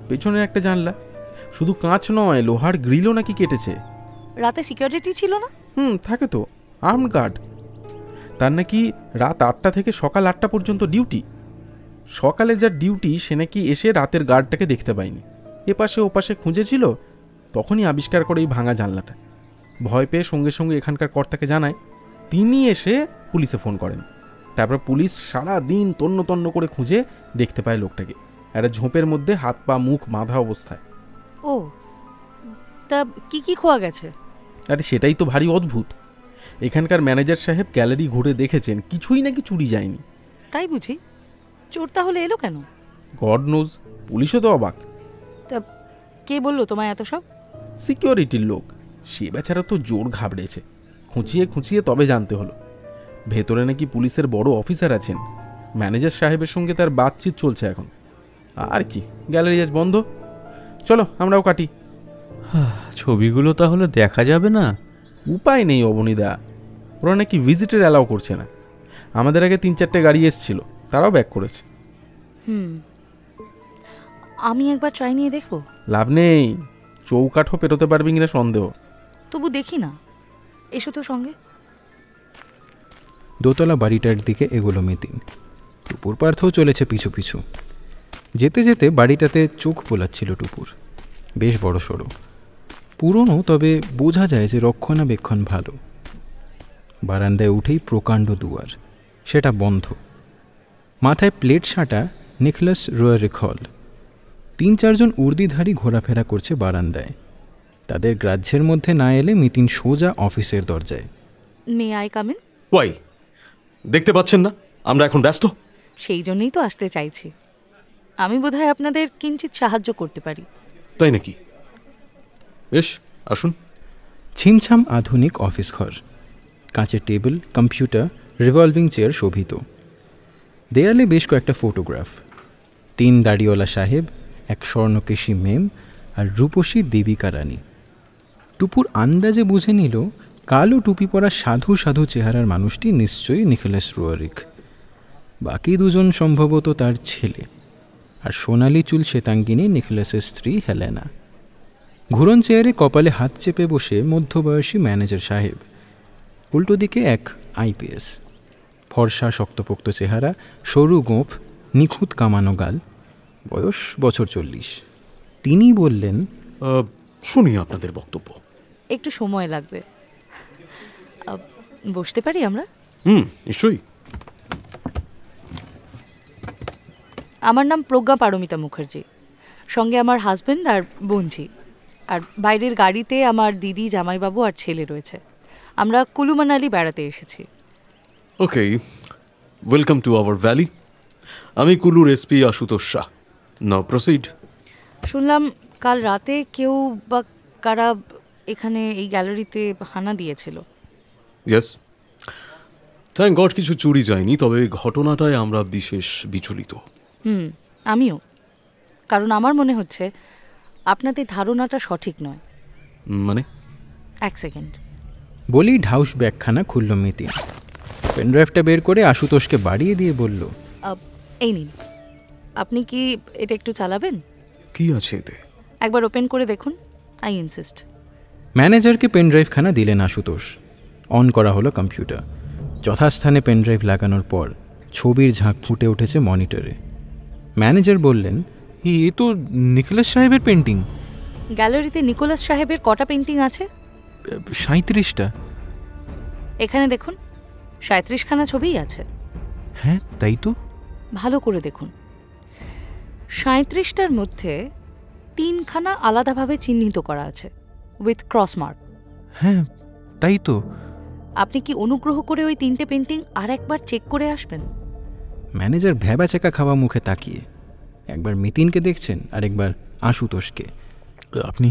পেছনের একটা জানলা, শুধু কাঁচ নয়, লোহার গ্রিলও নাকি কেটেছে। রাতে সিকিউরিটি ছিল না? থাকে তো, আর্ম গার্ড। তার নাকি রাত 8টা থেকে সকাল 8টা পর্যন্ত ডিউটি। সকালে যার ডিউটি সে নাকি এসে রাতের গার্ডটাকে দেখতে পায়নি, এপাশে ওপাশে খুঁজেছিল, তখনই আবিষ্কার করে এই ভাঙা জানলাটা। ভয় পেয়ে সঙ্গে সঙ্গে এখানকার কর্তাকে জানায়, তিনি এসে পুলিশে ফোন করেন। তারপর পুলিশ সারা দিন তন্ন তন্ন করে খুঁজে দেখতে পায় লোকটাকে একটা ঝোপের মধ্যে, হাত পা মুখ বাঁধা অবস্থায়। ও, তা কি খোয়া গেছে? আরে সেটাই তো ভারী অদ্ভুত। এখানকার ম্যানেজার সাহেব গ্যালারি ঘুরে দেখেছেন, কিছুই নাকি চুরি যায়নি। তাই বুঝি? চোর তাহলে এলো কেন? গড নোজ, পুলিশও তো অবাক। তা কে বললো তোমায় এত সব? সিকিউরিটির লোক, সে বেচারা তো জোর ঘাবড়েছে। খুঁচিয়ে তবে জানতে হলো ভেতরে নাকি পুলিশের বড় অফিসার আছেন। ম্যানেজার সাহেবের সঙ্গে তার বাতচিত চলছে এখন। আর কি, গ্যালারি আজ বন্ধ। চলো আমরাও কাটি। ছবিগুলো তাহলে দেখা যাবে না? উপায় নেই অবনীদা, ওরা নাকি ভিজিটের অ্যালাউ করছে না। আমাদের আগে 3-4টে গাড়ি এসছিল, তারাও ব্যাক করেছে। আমি একবার ট্রাই নিয়ে দেখবো। লাভ নেই, চৌকাঠও পেরোতে পারবি কিনা সন্দেহ। তবু দেখি না, এসো তো সঙ্গে। দোতলা বাড়িটার দিকে এগোলো মিতিন। টুপুর পার্থও চলেছে পিছু পিছু। যেতে যেতে বাড়িটাতে চোখ বোলাচ্ছিল টুপুর। বেশ বড় সড়ো, পুরনো, তবে বোঝা যায় যে রক্ষণাবেক্ষণ ভালো। বারান্দায় উঠেই প্রকাণ্ড দুয়ার, সেটা বন্ধ। মাথায় প্লেট সাঁটা নিকলাস রোয়ারিক হল। 3-4 জন উর্দিধারী ঘোরাফেরা করছে বারান্দায়। তাদের গ্রাহ্যের মধ্যে না এলে মিতিন সোজা অফিসের দরজায়। May I come in? Why, দেখতে পাচ্ছেন না আমরা এখন ব্যস্ত? সেই জন্যই তো আসতে চাইছি। আমি বোধহয় আপনাদের কিঞ্চিত সাহায্য করতে পারি। তাই নাকি? বেশ, আসুন। ছিমছাম আধুনিক অফিস ঘর, কাঁচের টেবিল, কম্পিউটার, রিভলভিং চেয়ার শোভিত। দেয়ালে বেশ কয়েকটা ফটোগ্রাফ, 3 দাড়িওয়ালা সাহেব, এক স্বর্ণকেশী মেম আর রূপসী দেবিকা রানী। টুপুর আন্দাজে বুঝে নিল কালো টুপি পরা সাধু সাধু চেহারার মানুষটি নিশ্চয়ই নিকোলাস রোয়ারিক। বাকি 2 জন সম্ভবত তার ছেলে, আর সোনালি চুল শ্বেতাঙ্গিনী নিকোলাসের স্ত্রী হেলেনা। ঘুরন চেয়ারে কপালে হাত চেপে বসে মধ্যবয়সী ম্যানেজার সাহেব। উল্টো দিকে এক আইপিএস, ফর্সা শক্তপোক্ত চেহারা, সরু গোঁফ, নিখুঁত কামানো গাল, বয়স বছর 40। তিনি বললেন, শুনি আপনাদের বক্তব্য। একটু সময় লাগবে। বসতে পারি আমরা? নিশ্চয়ই। আমার নাম প্রজ্ঞা পারমিতা মুখার্জি, সঙ্গে আমার হাজব্যান্ড আর বোনঝি, আর বাইরের গাড়িতে আমার দিদি, জামাইবাবু আর ছেলে রয়েছে। আমরা কুলু মানালি বেড়াতে এসেছি। ওকে, ওয়েলকাম টু আওয়ার ভ্যালি। আমি কুলুর এসপি আশুতোষ শাহ। নাও প্রসিড। শুনলাম কাল রাতে কেউ বা কারা এখানে এই গ্যালারিতে হানা দিয়েছিল। ইয়েস, থ্যাঙ্ক গড কিছু চুরি যায়নি, তবে ঘটনাটায় আমরা বিশেষ বিচলিত। আমিও, কারণ আমার মনে হচ্ছে আপনাদের ধারণাটা সঠিক নয়। মানে? 1 সেকেন্ড বলি ঢাউস ব্যাগখানা খুলল মিতিন। পেনড্রাইভটা বের করে আশুতোষকে বাড়িয়ে দিয়ে বলল, এই নিন, আপনি কি এটা একটু চালাবেন? কি আছে এতে? একবার ওপেন করে দেখুন, আই ইনসিস্ট। ম্যানেজারকে পেনড্রাইভখানা দিলেন আশুতোষ। অন করা হলো কম্পিউটার। যথাস্থানে পেনড্রাইভ লাগানোর পর ছবির ঝাঁক ফুটে উঠেছে মনিটরে। ম্যানেজার বললেন, এ তো নিকোলাস সাহেবের পেন্টিং। গ্যালারিতে নিকোলাস সাহেবের কটা পেন্টিং আছে? 37টা। এখানে দেখুন, 37খানা ছবিই আছে। হ্যাঁ, তাই তো। ভালো করে দেখুন, 37টার মধ্যে 3খানা আলাদাভাবে চিহ্নিত করা আছে উইথ ক্রস মার্ক। হ্যাঁ, তাই তো। আপনি কি অনুগ্রহ করে ওই 3টে পেন্টিং আর একবার চেক করে আসবেন? ম্যানেজার ভ্যাবাচেকা খাওয়া মুখে তাকিয়ে একবার মিতিনকে দেখছেন আর একবার আশুতোষকে। আপনি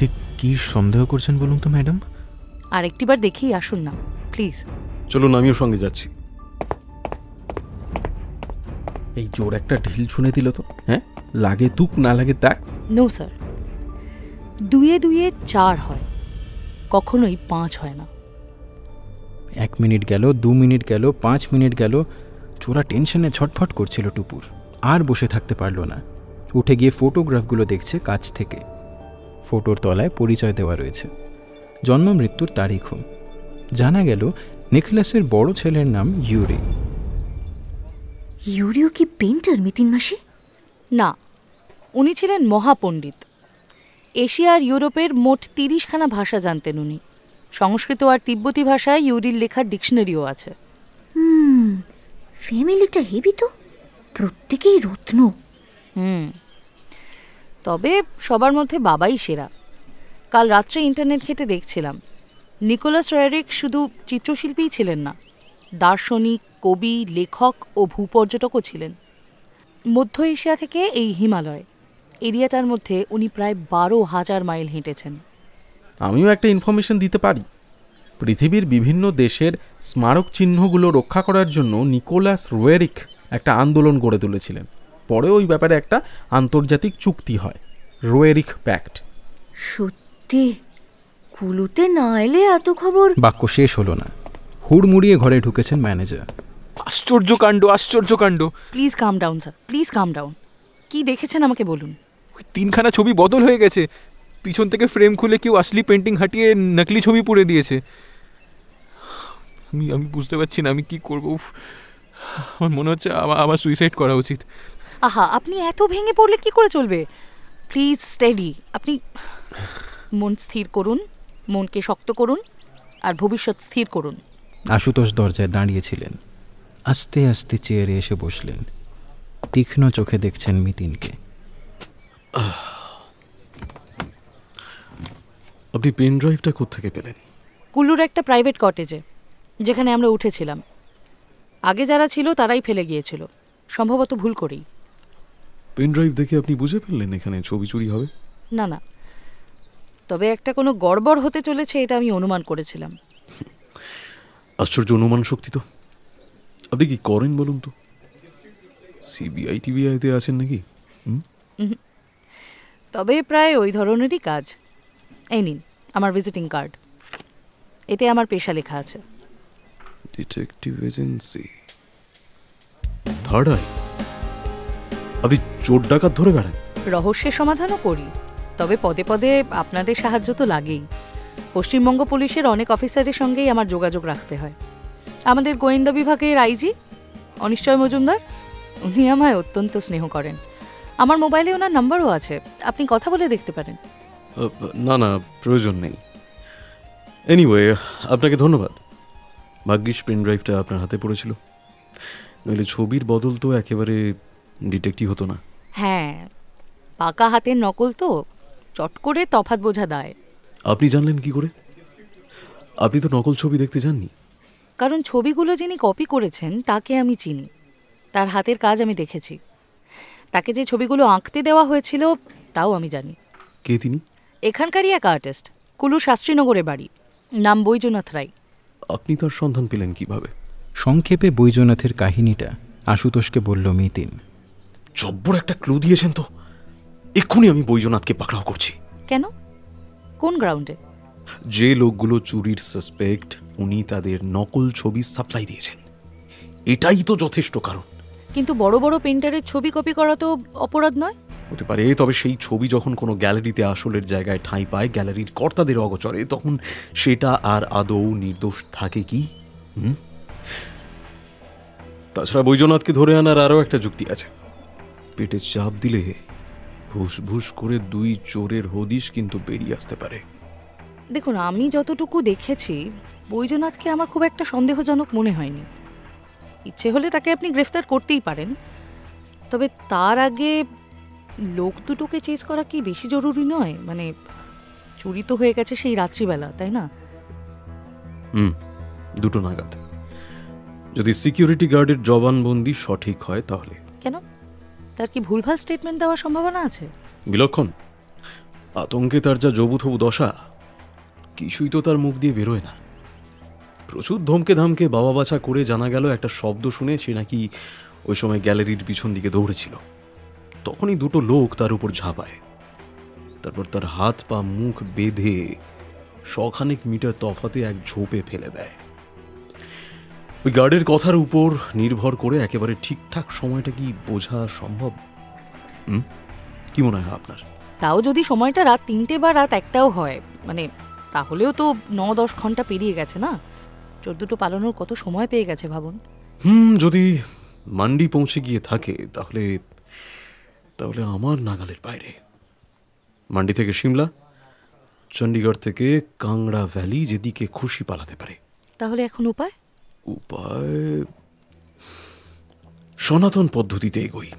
ঠিক কি সন্দেহ করছেন বলুন তো ম্যাডাম? আর একটিবার দেখেই আসুন না প্লিজ। চলুন, আমিও সঙ্গে যাচ্ছি। এই জোর একটা ঢিল শুনে দিল তো। হ্যাঁ, লাগে তুক না লাগে তাক। নো স্যার, দুয়ে দুয়ে 4 হয়, কখনোই 5 হয় না। 1 মিনিট গেল, 2 মিনিট গেল, 5 মিনিট গেল। চোরা টেনশনে ছটফট করছিল টুপুর, আর বসে থাকতে পারল না। উঠে গিয়ে ফটোগ্রাফগুলো দেখছে কাছ থেকে। ফটোর তলায় পরিচয় দেওয়া রয়েছে, জন্ম মৃত্যুর তারিখও। জানা গেল নিকোলাসের বড় ছেলের নাম ইউরি। ইউরিও কি পেন্টার মিতিন মাসি? না, উনি ছিলেন মহাপণ্ডিত। এশিয়া আর ইউরোপের মোট 30খানা ভাষা জানতেন উনি। সংস্কৃত আর তিব্বতী ভাষায় ইউরির লেখার ডিকশনারিও আছে। ফ্যামিলিটা হেভি তো, প্রত্যেকেই রত্ন। তবে সবার মধ্যে বাবাই সেরা। কাল রাত্রে ইন্টারনেট ঘেঁটে দেখছিলাম, নিকোলাস রয়ারিক শুধু চিত্রশিল্পীই ছিলেন না, দার্শনিক, কবি, লেখক ও ভূপর্যটকও ছিলেন। মধ্য এশিয়া থেকে এই হিমালয় এরিয়াটার মধ্যে উনি প্রায় 12,000 মাইল হেঁটেছেন। আমিও একটা ইনফরমেশন দিতে পারি। পৃথিবীর বিভিন্ন দেশের স্মারক চিহ্নগুলো রক্ষা করার জন্য নিকোলাস রোয়েরিক একটা আন্দোলন গড়ে তুলেছিলেন। পরে ওই ব্যাপারে একটা আন্তর্জাতিক চুক্তি হয়, রোয়েরিক প্যাক্ট। সত্যি কুলুতে না এলে এত খবর। বাক্য শেষ হলো না, হুড়মুড়িয়ে ঘরে ঢুকেছেন ম্যানেজার। আশ্চর্য কাণ্ড, আশ্চর্য কাণ্ড। Please calm down sir, please calm down. কি দেখেছেন আমাকে বলুন। 3খানা ছবি বদল হয়ে গেছে। পিছন থেকে ফ্রেম খুলে কেউ আসলি পেন্টিং হাটিয়ে নকলি ছবি পুড়ে দিয়েছে। আমি বুঝতে পারছি না আমি কি করব। আমার মনে হচ্ছে আমার সুইসাইড করা উচিত। আহা, আপনি এত ভেঙে পড়লে কি করে চলবে? Please steady. আপনি মন স্থির করুন, মনকে শক্ত করুন আর ভবিষ্যৎ স্থির করুন। আশুতোষ দরজায় দাঁড়িয়েছিলেন, আস্তে আস্তে চেয়ারে এসে বসলেন। তীক্ষ্ণ চোখে দেখছেন মিতিনকে। আপনি পেন ড্রাইভটা কোত্থেকে পেলেন? কুল্লুর একটা প্রাইভেট কটেজে, যেখানে আমরা উঠেছিলাম। আগে যারা ছিল তারাই ফেলে গিয়েছিল, সম্ভবত ভুল করেই। পেন ড্রাইভ দেখে আপনি বুঝে ফেললেন এখানে ছবি চুরি হবে? না না, তবে একটা কোনো গড়বড় হতে চলেছে এটা আমি অনুমান করেছিলাম। আশ্চর্য অনুমান শক্তি তো। আপনি কি করেন বলুন তো? সিবিআই টিবিআইতে আছেন নাকি? তবে প্রায় ওই ধরনেরই কাজ। এই নিন আমার ভিজিটিং কার্ড, এতে আমার পেশা লেখা আছে। Detective agency, third eye. আপনি চোর ডাকাত ধরে বেড়ান? রহস্যের সমাধানও করি, তবে পদে পদে আপনাদের সাহায্য তো লাগেই। পশ্চিমবঙ্গ পুলিশের অনেক অফিসারের সঙ্গেই আমার যোগাযোগ রাখতে হয়। আমাদের গোয়েন্দা বিভাগের আইজি অনিশ্চয় মজুমদার, উনি আমায় অত্যন্ত স্নেহ করেন। আমার মোবাইলে ওনার নাম্বারও আছে, আপনি কথা বলে দেখতে পারেন। না না, প্রয়োজন নেই। এনিওয়ে, আপনাকে ধন্যবাদ। ভাগ্যিস পেন ড্রাইভটা আপনার হাতে পড়েছিল, নইলে ছবির বদল তো একেবারে ডিটেকটিভ হতো না। হ্যাঁ, পাকা হাতের নকল তো চট করে তফাৎ বোঝা দায়। আপনি জানলেন কি করে? আপনি তো নকল ছবি দেখতে যাননি। কারণ ছবিগুলো যিনি কপি করেছেন তাকে আমি চিনি, তার হাতের কাজ আমি দেখেছি। তাকে যে ছবিগুলো আঁকতে দেওয়া হয়েছিল তাও আমি জানি। কে তিনি? এখানকারই এক আর্টিস্ট, কুলু শাস্ত্রীনগরে বাড়ি, নাম বৈজনাথ রায়। আপনি তার সন্ধান পেলেন কিভাবে? সংক্ষেপে বৈজনাথের কাহিনীটা আশুতোষকে বলল মিতিন। জব্বর একটা ক্লু দিয়েছেন তো। এক্ষুনি আমি বৈজনাথকে পাকড়াও করছি। কেন? কোন গ্রাউন্ডে? যে লোকগুলো চুরির সাসপেক্ট, উনি তাদের নকল ছবি সাপ্লাই দিয়েছেন, এটাই তো যথেষ্ট কারণ। কিন্তু বড় বড় পেন্টারের ছবি কপি করা তো অপরাধ নয়? হতে পারে, তবে সেই ছবি যখন কোনো গ্যালারিতে আসলের জায়গায় ঠাঁই পায় গ্যালারির কর্তাদের অগোচরে, তখন সেটা আর আদৌ নির্দোষ থাকে কি? তাছাড়া বৈজনাথকে ধরে আনার আরও একটা যুক্তি আছে। পেটে চাপ দিলে ভুস ভুস করে 2 চোরের হদিশ কিন্তু বেরিয়ে আসতে পারে। দেখুন, আমি যতটুকু দেখেছি বৈজনাথকে আমার খুব একটা সন্দেহজনক মনে হয়নি। ইচ্ছে হলে তাকে আপনি গ্রেফতার করতেই পারেন, তবে তার আগে লোক দুটোকে চেস করা কি বেশি জরুরি নয়? মানে চুরি তো হয়ে গেছে সেই রাত্রিবেলা, তাই না? 2টো নাগাদ। যদি সিকিউরিটি গার্ডের জবানবন্দি সঠিক হয় তাহলে। কেন? তার কি ভুলভাল স্টেটমেন্ট দেওয়ার সম্ভাবনা আছে? বিলক্ষণ। আতঙ্কে তার যা জবুথবু দশা, কিছুই তো তার মুখ দিয়ে বেরোয় না। প্রচুর ধমকে ধামকে বাবা বাছা করে জানা গেল একটা শব্দ শুনে সে নাকি ওই সময় গ্যালারির পিছন দিকে দৌড়েছিল। তখনই 2টো লোক তার উপর ঝাঁপায়। তারপর তার হাত পা মুখ বেঁধে শখানেক মিটার তফাতে এক ঝোপে ফেলে দেয়। ওই গার্ডের কথার উপর নির্ভর করে একেবারে ঠিকঠাক সময়টা কি বোঝা সম্ভব? কি মনে হয় আপনার? তাও যদি সময়টা রাত 3টে বা রাত 1টাও হয়, মানে তাহলেও তো 9-10 ঘন্টা পেরিয়ে গেছে না? চোর দুটো পালানোর কত সময় পেয়ে গেছে ভাবুন। যদি মান্ডি পৌঁছে গিয়ে থাকে তাহলে তাহলে আমার নাগালের বাইরে। মান্ডি থেকে সিমলা, চণ্ডীগড় থেকে কাংড়া ভ্যালি, যেদিকে খুশি পালাতে পারে। তাহলে এখন উপায়? সনাতন পদ্ধতিতে এগোই।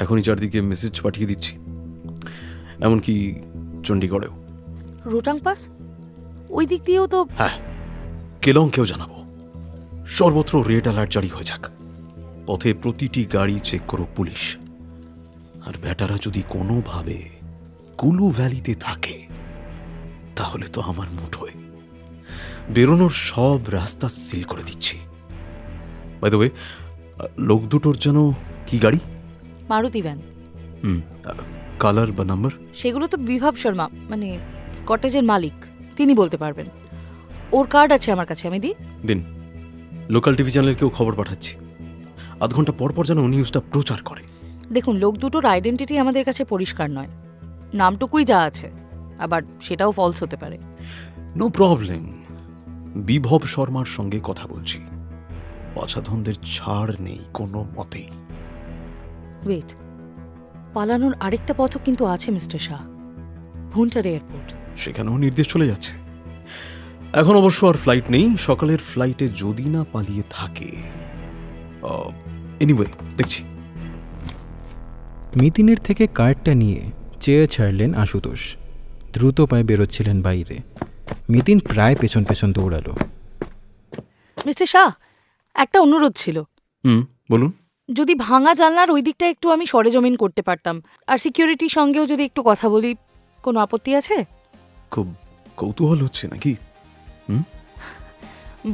এখনই চারদিকে মেসেজ পাঠিয়ে দিচ্ছি, এমনকি চণ্ডীগড়েও। রোটাং পাস ওই দিক দিয়েও তো? হ্যাঁ, কেলংকেও জানাবো। সর্বত্র রেড অ্যালার্ট জারি হয়ে যাক। পথে প্রতিটি গাড়ি চেক করুক পুলিশ। আর ব্যাটারা যদি কোনোভাবে কুলু ভ্যালিতে থাকে তাহলে তো আমার মুঠোয়। বেরোনোর সব রাস্তা সিল করে দিচ্ছি। বাই দ্য ওয়ে, লোক দুটোর যেন কি গাড়ি? মারুতি ভ্যান। কালার বা নাম্বার? সেগুলো তো বিভাব শর্মা, মানে কটেজের মালিক, তিনি বলতে পারবেন। ওর কার্ড আছে আমার কাছে, আমি দিই? দিন। লোকাল টিভি চ্যানেলের কেউ খবর পাঠাচ্ছি, আধ ঘন্টা পর পর যেন নিউজটা প্রচার করে। দেখুন, লোক দুটোর আইডেন্টিটি আমাদের কাছে পরিষ্কার নয়, নামটুকুই যা আছে, আবার সেটাও ফলস হতে পারে। নো প্রবলেম, বিভব শর্মার সঙ্গে কথা বলছি। বাছাধনদের ছাড় নেই কোনো মতেই। ওয়েট, পালানোর আরেকটা পথও কিন্তু আছে মিস্টার শাহ, ভুন্টার এয়ারপোর্ট। সেখানেও নির্দেশ চলে যাচ্ছে। এখন অবশ্য আর ফ্লাইট নেই। সকালের ফ্লাইটে যদি না পালিয়ে থাকে। এনিওয়ে, দেখছি। মিতিনের থেকে কার্ডটা নিয়ে চেয়ে ছাড়লেন আশুতোষ। দ্রুত পায়ে বেরোচ্ছিলেন বাইরে। মিতিন প্রায় পেছন পেছন দৌড়ালো। মিস্টার শাহ, একটা অনুরোধ ছিল। বলুন। যদি ভাঙা জানলার ওই দিকটা একটু আমি সরেজমিন করতে পারতাম, আর সিকিউরিটির সঙ্গেও যদি একটু কথা বলি, কোনো আপত্তি আছে? খুব কৌতূহল হচ্ছে নাকি?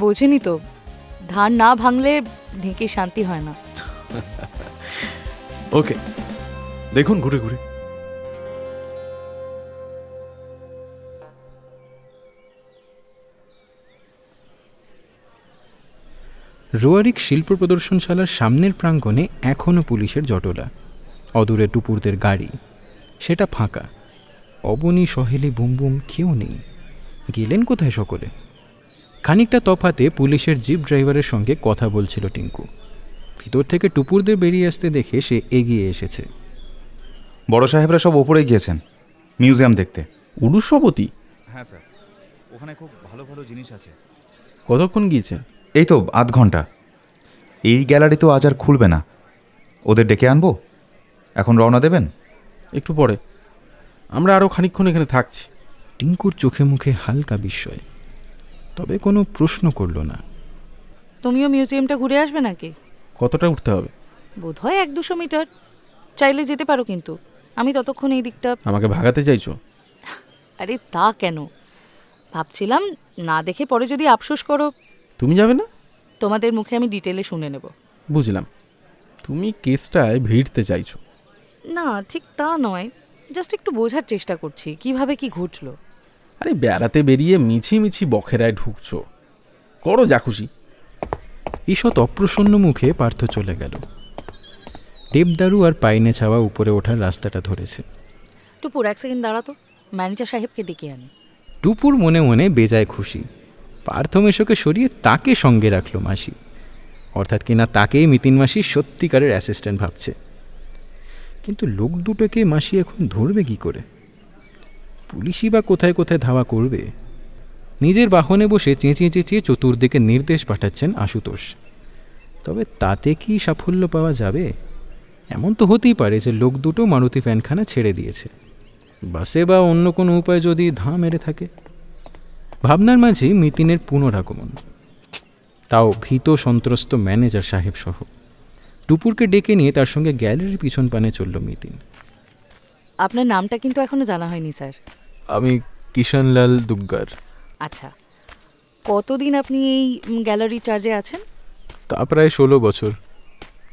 বোঝেনি তো, ধান না ভাঙলে ঢেকে শান্তি হয় না। ওকে, দেখুন ঘুরে ঘুরে। রোয়ারিক শিল্প প্রদর্শনশালার সামনের প্রাঙ্গণে এখনও পুলিশের জটলা। অদূরে টুপুরদের গাড়ি, সেটা ফাঁকা। অবনী, সহেলি, বুমবুম কেউ নেই। গেলেন কোথায় সকলে? খানিকটা তফাতে পুলিশের জিপ ড্রাইভারের সঙ্গে কথা বলছিল টিঙ্কু। ভিতর থেকে টুপুরদের বেরিয়ে আসতে দেখে সে এগিয়ে এসেছে। বড় সাহেবরা সব ওপরে গিয়েছেন মিউজিয়াম দেখতে। উড়ুসবতী? হ্যাঁ স্যার, ওখানে খুব ভালো ভালো জিনিস আছে। কতক্ষণ গিয়েছেন? এই তো আধ ঘন্টা। এই গ্যালারি তো আজ আর খুলবে না। ওদের ডেকে আনবো? এখন রওনা দেবেন? একটু পরে। আমরা আরও খানিকক্ষণ এখানে থাকছি। টিঙ্কুর চোখে মুখে হালকা বিস্ময়, তবে কোনো প্রশ্ন করল না। তুমিও মিউজিয়ামটা ঘুরে আসবে নাকি? কতটা উঠতে হবে? বোধহয় 100-200 মিটার। চাইলে যেতে পারো, কিন্তু আমি ততক্ষণ এই দিকটা। আমাকে ভাগাতে চাইছো? আরে তা কেন, ভাবছিলাম না দেখে পরে যদি আফসোস করো। তুমি যাবে না? তোমাদের মুখে আমি ডিটেলে শুনে নেব। বুঝলাম, তুমি কেসটায় ভিড়তে চাইছো। না, ঠিক তা নয়, জাস্ট একটু বোঝার চেষ্টা করছি কিভাবে কি ঘটলো। আরে বেড়াতে বেরিয়ে মিছি মিছি বখেরায় ঢুকছো, করো যা খুশি। ঈষৎ অপ্রসন্ন মুখে পার্থ চলে গেল। দেবদারু আর পাইনে ছাওয়া উপরে ওঠার রাস্তাটা ধরেছে। টুপুর, 1 সেকেন্ড দাঁড়াতো, ম্যানেজার সাহেবকে ডেকে আনি। টুপুর মনে মনে বেজায় খুশি। পার্থ মেশোকে সরিয়ে তাকে সঙ্গে রাখলো মাসি, অর্থাৎ কিনা তাকেই মিতিন মাসি সত্যিকারের অ্যাসিস্ট্যান্ট ভাবছে। কিন্তু লোক দুটোকে মাসি এখন ধরবে কি করে? পুলিশই বা কোথায় কোথায় ধাওয়া করবে? নিজের বাহনে বসে চেঁচিয়ে চেঁচিয়ে চতুর্দিকে নির্দেশ পাঠাচ্ছেন আশুতোষ। তবে তাতে কি সাফল্য পাওয়া যাবে? এমন তো হতেই পারে যে লোক দুটো মারুতি ফ্যানখানা ছেড়ে দিয়েছে, বাসে বা অন্য কোনো উপায় যদি ধাঁ মেরে থাকে। ভাবনার মাঝেই মিতিনের পুনরাগমন, তাও ভীত সন্ত্রস্ত ম্যানেজার সাহেব সহ। টুপুরকে ডেকে নিয়ে তার সঙ্গে গ্যালারির পিছন পানে চলল মিতিন। আপনার নামটা কিন্তু এখনো জানা হয়নি স্যার। আমি কিষানলাল দুগ্গার। আচ্ছা, কতদিন আপনি এই গ্যালারি চার্জে আছেন? তা প্রায় 16 বছর।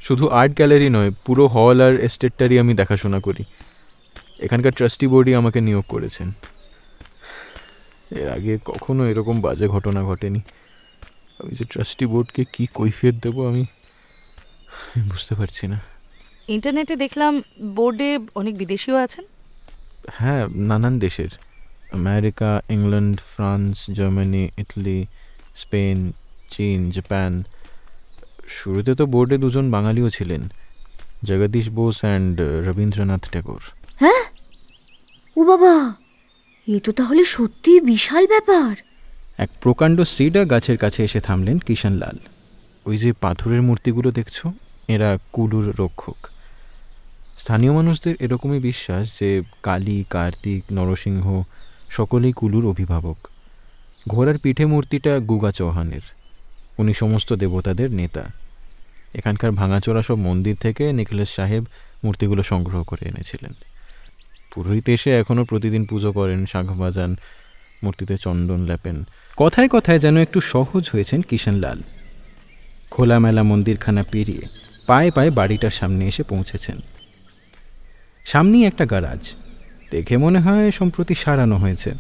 শুধু আর্ট গ্যালারি নয়, পুরো হল আর এস্টেটটারই আমি দেখাশোনা করি। এখানকার ট্রাস্টি বোর্ডই আমাকে নিয়োগ করেছেন। এর আগে কখনো এরকম বাজে ঘটনা ঘটেনি। আমি যে ট্রাস্টি বোর্ডকে কি কৈফিয়ত দেবো আমি বুঝতে পারছি না। ইন্টারনেটে দেখলাম বোর্ডে অনেক বিদেশিও আছেন। হ্যাঁ, নানান দেশের, America, England, France, Germany, Italy, Spain, চীন, জাপান। শুরুতে তো বোর্ডে দুজন বাঙালিও ছিলেন, জগদীশ বোস অ্যান্ড রবীন্দ্রনাথ ঠাকুর। হ্যাঁ, ও বাবা, এ তো তাহলে সত্যি বিশাল ব্যাপার। এক প্রকাণ্ড সিডা গাছের কাছে এসে থামলেন কিষানলাল। ওই যে পাথরের মূর্তিগুলো দেখছো, এরা কুলুর রক্ষক। স্থানীয় মানুষদের এরকমই বিশ্বাস যে কালী, কার্তিক, নরসিংহ সকলেই কুলুর অভিভাবক। ঘোড়ার পিঠে মূর্তিটা গুগা চৌহানের, উনি সমস্ত দেবতাদের নেতা। এখানকার ভাঙাচোরা সব মন্দির থেকে নিখিলেশ সাহেব মূর্তিগুলো সংগ্রহ করে এনেছিলেন। পুরোহিত এসে এখনও প্রতিদিন পুজো করেন, শাঁখ বাজান, মূর্তিতে চন্দন লেপেন। কথায় কথায় যেন একটু সহজ হয়েছেন কিষানলাল। খোলামেলা মন্দিরখানা পেরিয়ে পায়ে পায়ে বাড়িটার সামনে এসে পৌঁছেছেন। সামনেই একটা গ্যারাজ, দেখে মনে হয় সম্প্রতি সারানো হয়েছে।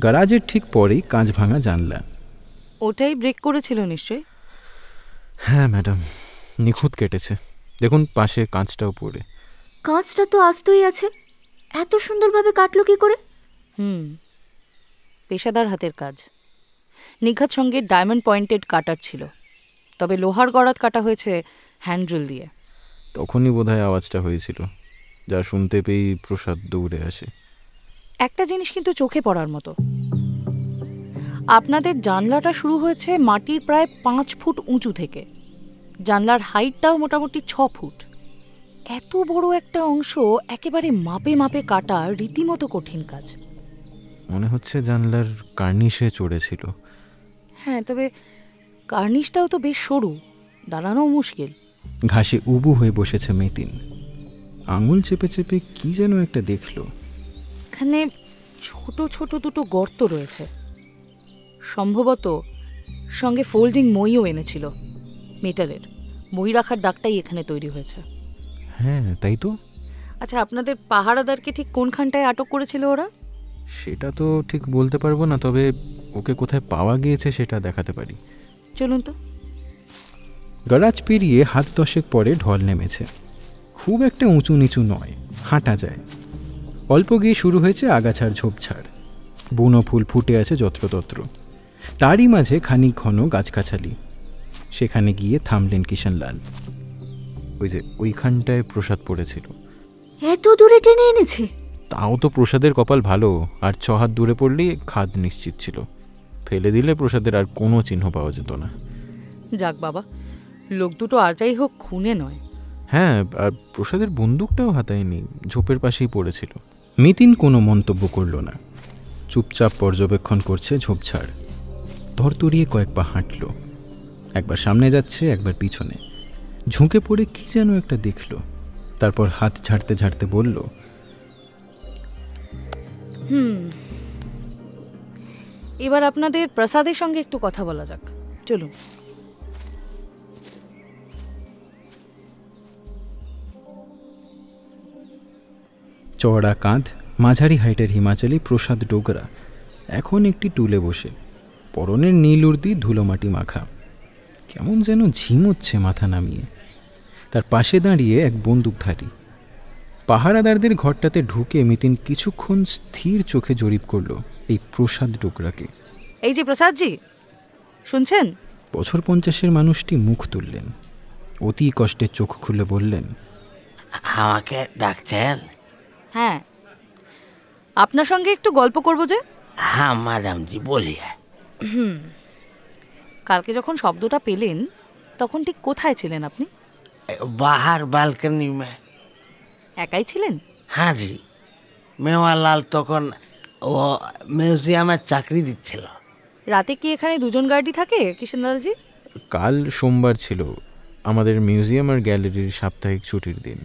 গ্যারাজের ঠিক পরেই কাঁচ ভাঙা জানলা। ওটাই ব্রেক করেছিল নিশ্চয়ই। হ্যাঁ ম্যাডাম, নিখুঁত কেটেছে। দেখুন পাশে কাঁচটাও পড়ে। কাঁচটা তো আস্তই আছে, এত সুন্দরভাবে কাটলো কি করে? পেশাদার হাতের কাজ। নিঘাত সঙ্গে ডায়মন্ড পয়েন্টেড কাটার ছিল, তবে লোহার গড়াত কাটা হয়েছে হ্যান্ড্রিল দিয়ে। তখনই বোধহয় আওয়াজটা হয়েছিল, যা শুনতে পেয়েই প্রসাদ দৌড়ে আসে। একটা জিনিস কিন্তু চোখে পড়ার মতো, আপনাদের জানলাটা শুরু হয়েছে মাটির প্রায় 5 ফুট উঁচু থেকে। জানলার হাইটটাও মোটামুটি 6 ফুট। এত বড় একটা অংশ একেবারে মাপে মাপে কাটা রীতিমতো কঠিন কাজ। মনে হচ্ছে জানলার কার্নিশে চড়েছিল। হ্যাঁ, তবে কার্নিশটাও তো বেশ সরু, দাঁড়ানোও মুশকিল। ঘাসে উবু হয়ে বসেছে মেতিন, আঙুল চেপে চেপে কি যেন একটা দেখলো। এখানে ছোট ছোট দুটো গর্ত রয়েছে, সম্ভবত সঙ্গে ফোল্ডিং মইও এনেছিল মেটালের। মই রাখার দাগটাই এখানে তৈরি হয়েছে। হ্যাঁ তাই তো। আচ্ছা, আপনাদের পাহারাদারকে ঠিক কোনখানটায় আটক করেছিল ওরা? সেটা তো ঠিক বলতে পারবো না, তবে ওকে কোথায় পাওয়া গিয়েছে সেটা দেখাতে পারি। চলুন তো। গ্যারাজ পেরিয়ে হাত 10 পরে ঢল নেমেছে। খুব একটা উঁচু নিচু নয়, হাঁটা যায়। অল্প গিয়ে শুরু হয়েছে আগাছার ঝোপঝাড়, বুনো ফুল ফুটে আছে যত্রতত্র। তারই মাঝে খানিক ঘন গাছগাছালি। সেখানে গিয়ে থামলেন কিষানলাল। ওই যে ওইখানটায় প্রসাদ পড়েছিল। এত দূরে টেনে এনেছে? তাও তো প্রসাদের কপাল ভালো, আর 6 হাত দূরে পড়লেই খাদ নিশ্চিত ছিল। ফেলে দিলে প্রসাদের আর কোনো চিহ্ন পাওয়া যেত না। যাক বাবা, লোক দুটো আর যাই হোক খুনে নয়। হ্যাঁ, আর প্রসাদের বন্দুকটাও হাতায়নি, ঝোপের পাশেই পড়েছিল। মিতিন কোনো মন্তব্য করল না, চুপচাপ পর্যবেক্ষণ করছে ঝোপঝাড়। ধরতরিয়ে কয়েক পা হাঁটল, একবার সামনে যাচ্ছে, একবার পিছনে। ঝুঁকে পড়ে কি যেন একটা দেখল, তারপর হাত ঝাড়তে ঝাড়তে বলল, এবার আপনাদের প্রসাদের সঙ্গে একটু কথা বলা যাক, চলুন। চওড়া কাঁধ, মাঝারি হাইটের হিমাচলি প্রসাদ ডোগরা এখন একটি টুলে বসে, পরনের নীল উর্দি ধুলোমাটি মাখা। কেমন যেন ঝিমোচ্ছে মাথা নামিয়ে। তার পাশে দাঁড়িয়ে এক বন্দুকধারী। পাহারাদারদের ঘরটাতে ঢুকে মিতিন কিছুক্ষণ স্থির চোখে জরিপ করল এই প্রসাদ ডোগরাকে। এই যে প্রসাদজি, শুনছেন? বছর 50-এর মানুষটি মুখ তুললেন, অতি কষ্টে চোখ খুলে বললেন, আমাকে ডাকছেন? হ্যাঁ, আপনার সঙ্গে একটু গল্প করব যে। হ্যাঁ ম্যাডামজি, বলিয়ে। কালকে যখন শব্দটা পেলেন তখন ঠিক কোথায় ছিলেন আপনি? বাহার বালকনি মে। একাই ছিলেন? হ্যাঁ জি, মেওয়ালাল তখন ও মিউজিয়ামে চাকরি দিচ্ছিল। রাতে কি এখানে দুজন গার্ডই থাকে কিষানলালজি? কাল সোমবার ছিল, আমাদের মিউজিয়াম আর গ্যালারির সাপ্তাহিক ছুটির দিন,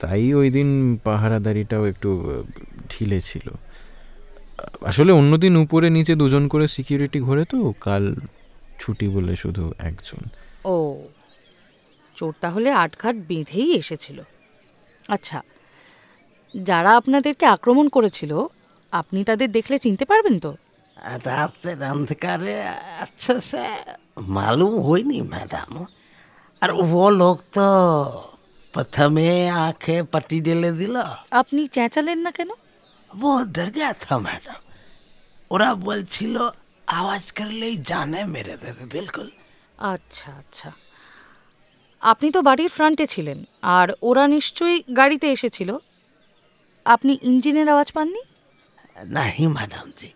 তাই ওই দিন পাহারাদারিটাও একটু ঢিলে ছিল। আসলে অন্যদিন উপরে নিচে দুজন করে সিকিউরিটি ঘোরে, তো কাল ছুটি বলে শুধু একজন। ও, চোর তাহলে আটঘাট বেঁধেই এসেছিল। আচ্ছা, যারা আপনাদেরকে আক্রমণ করেছিল আপনি তাদের দেখলে চিনতে পারবেন তো? रात अंधकारे अच्छा से मालूम हुई नहीं मैडम। और वो लोग तो प्रथमे आंखें पट्टी डेले दिला। আপনি চেঁচালেন না কেন? वो डर गया था मैडम। ওরা বলছিল আওয়াজ করলেই জানে মেরে দেবে। বিলকুল। আচ্ছা আচ্ছা, আপনি তো বাড়ির ফ্রন্টে ছিলেন আর ওরা নিশ্চয়ই গাড়িতে এসেছিল। আপনি ইঞ্জিনের আওয়াজ পাননি? नहीं मैडम जी,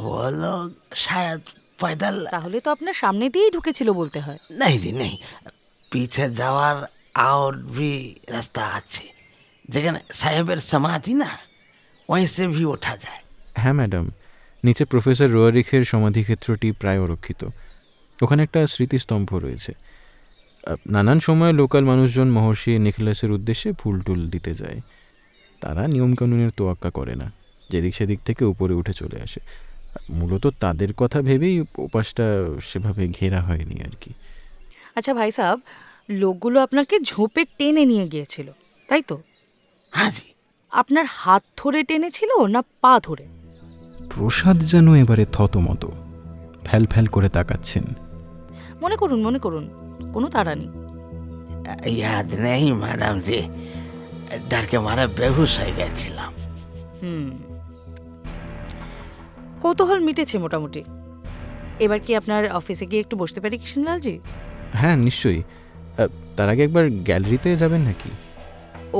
वो लोग शायद पैदल। তাহলে তো আপনার সামনে দিয়েই ঢুকেছিল বলতে হয়। नहीं जी नहीं, पीछे যাওয়ার और भी रास्ता আছে, যেখানে সাহেবের সমাধি না, वहीं से भी ওঠা যায়। হ্যাঁ ম্যাডাম, নিচে প্রফেসর রোয়ারিখের সমাধিক্ষেত্রটি প্রায় অরক্ষিত। ওখানে একটা স্মৃতিস্তম্ভ রয়েছে। নানান সময় লোকাল মানুষজন মহর্ষি নিকোলাসের উদ্দেশ্যে ফুল টুল দিতে যায়। তারা নিয়মকানুনের তোয়াক্কা করে না, যেদিক সেদিক থেকে উপরে উঠে চলে আসে। মূলত তাদের কথা ভেবেই ওপাশটা সেভাবে ঘেরা হয়নি আর কি। আচ্ছা ভাই সাহেব, লোকগুলো আপনাকে ঝোপে টেনে নিয়ে গিয়েছিল তাই তো? হ্যাঁ জি। আপনার হাত ধরে টেনেছিল না পা ধরে? প্রসাদ যেন এবারে থতমত, ফ্যাল ফ্যাল করে তাকাচ্ছেন। মনে করুন, কোনো তাড়া নেই। याद नहीं मैडम जी, डर के मारे बेहोश হয়ে গেছিলাম। কৌতূহল মিটেছে মোটামুটি। এবার কি আপনার অফিসে গিয়ে একটু বসতে পারি কিষণলালজি? হ্যাঁ নিশ্চয়ই। তার আগে একবার গ্যালারিতে যাবেন নাকি?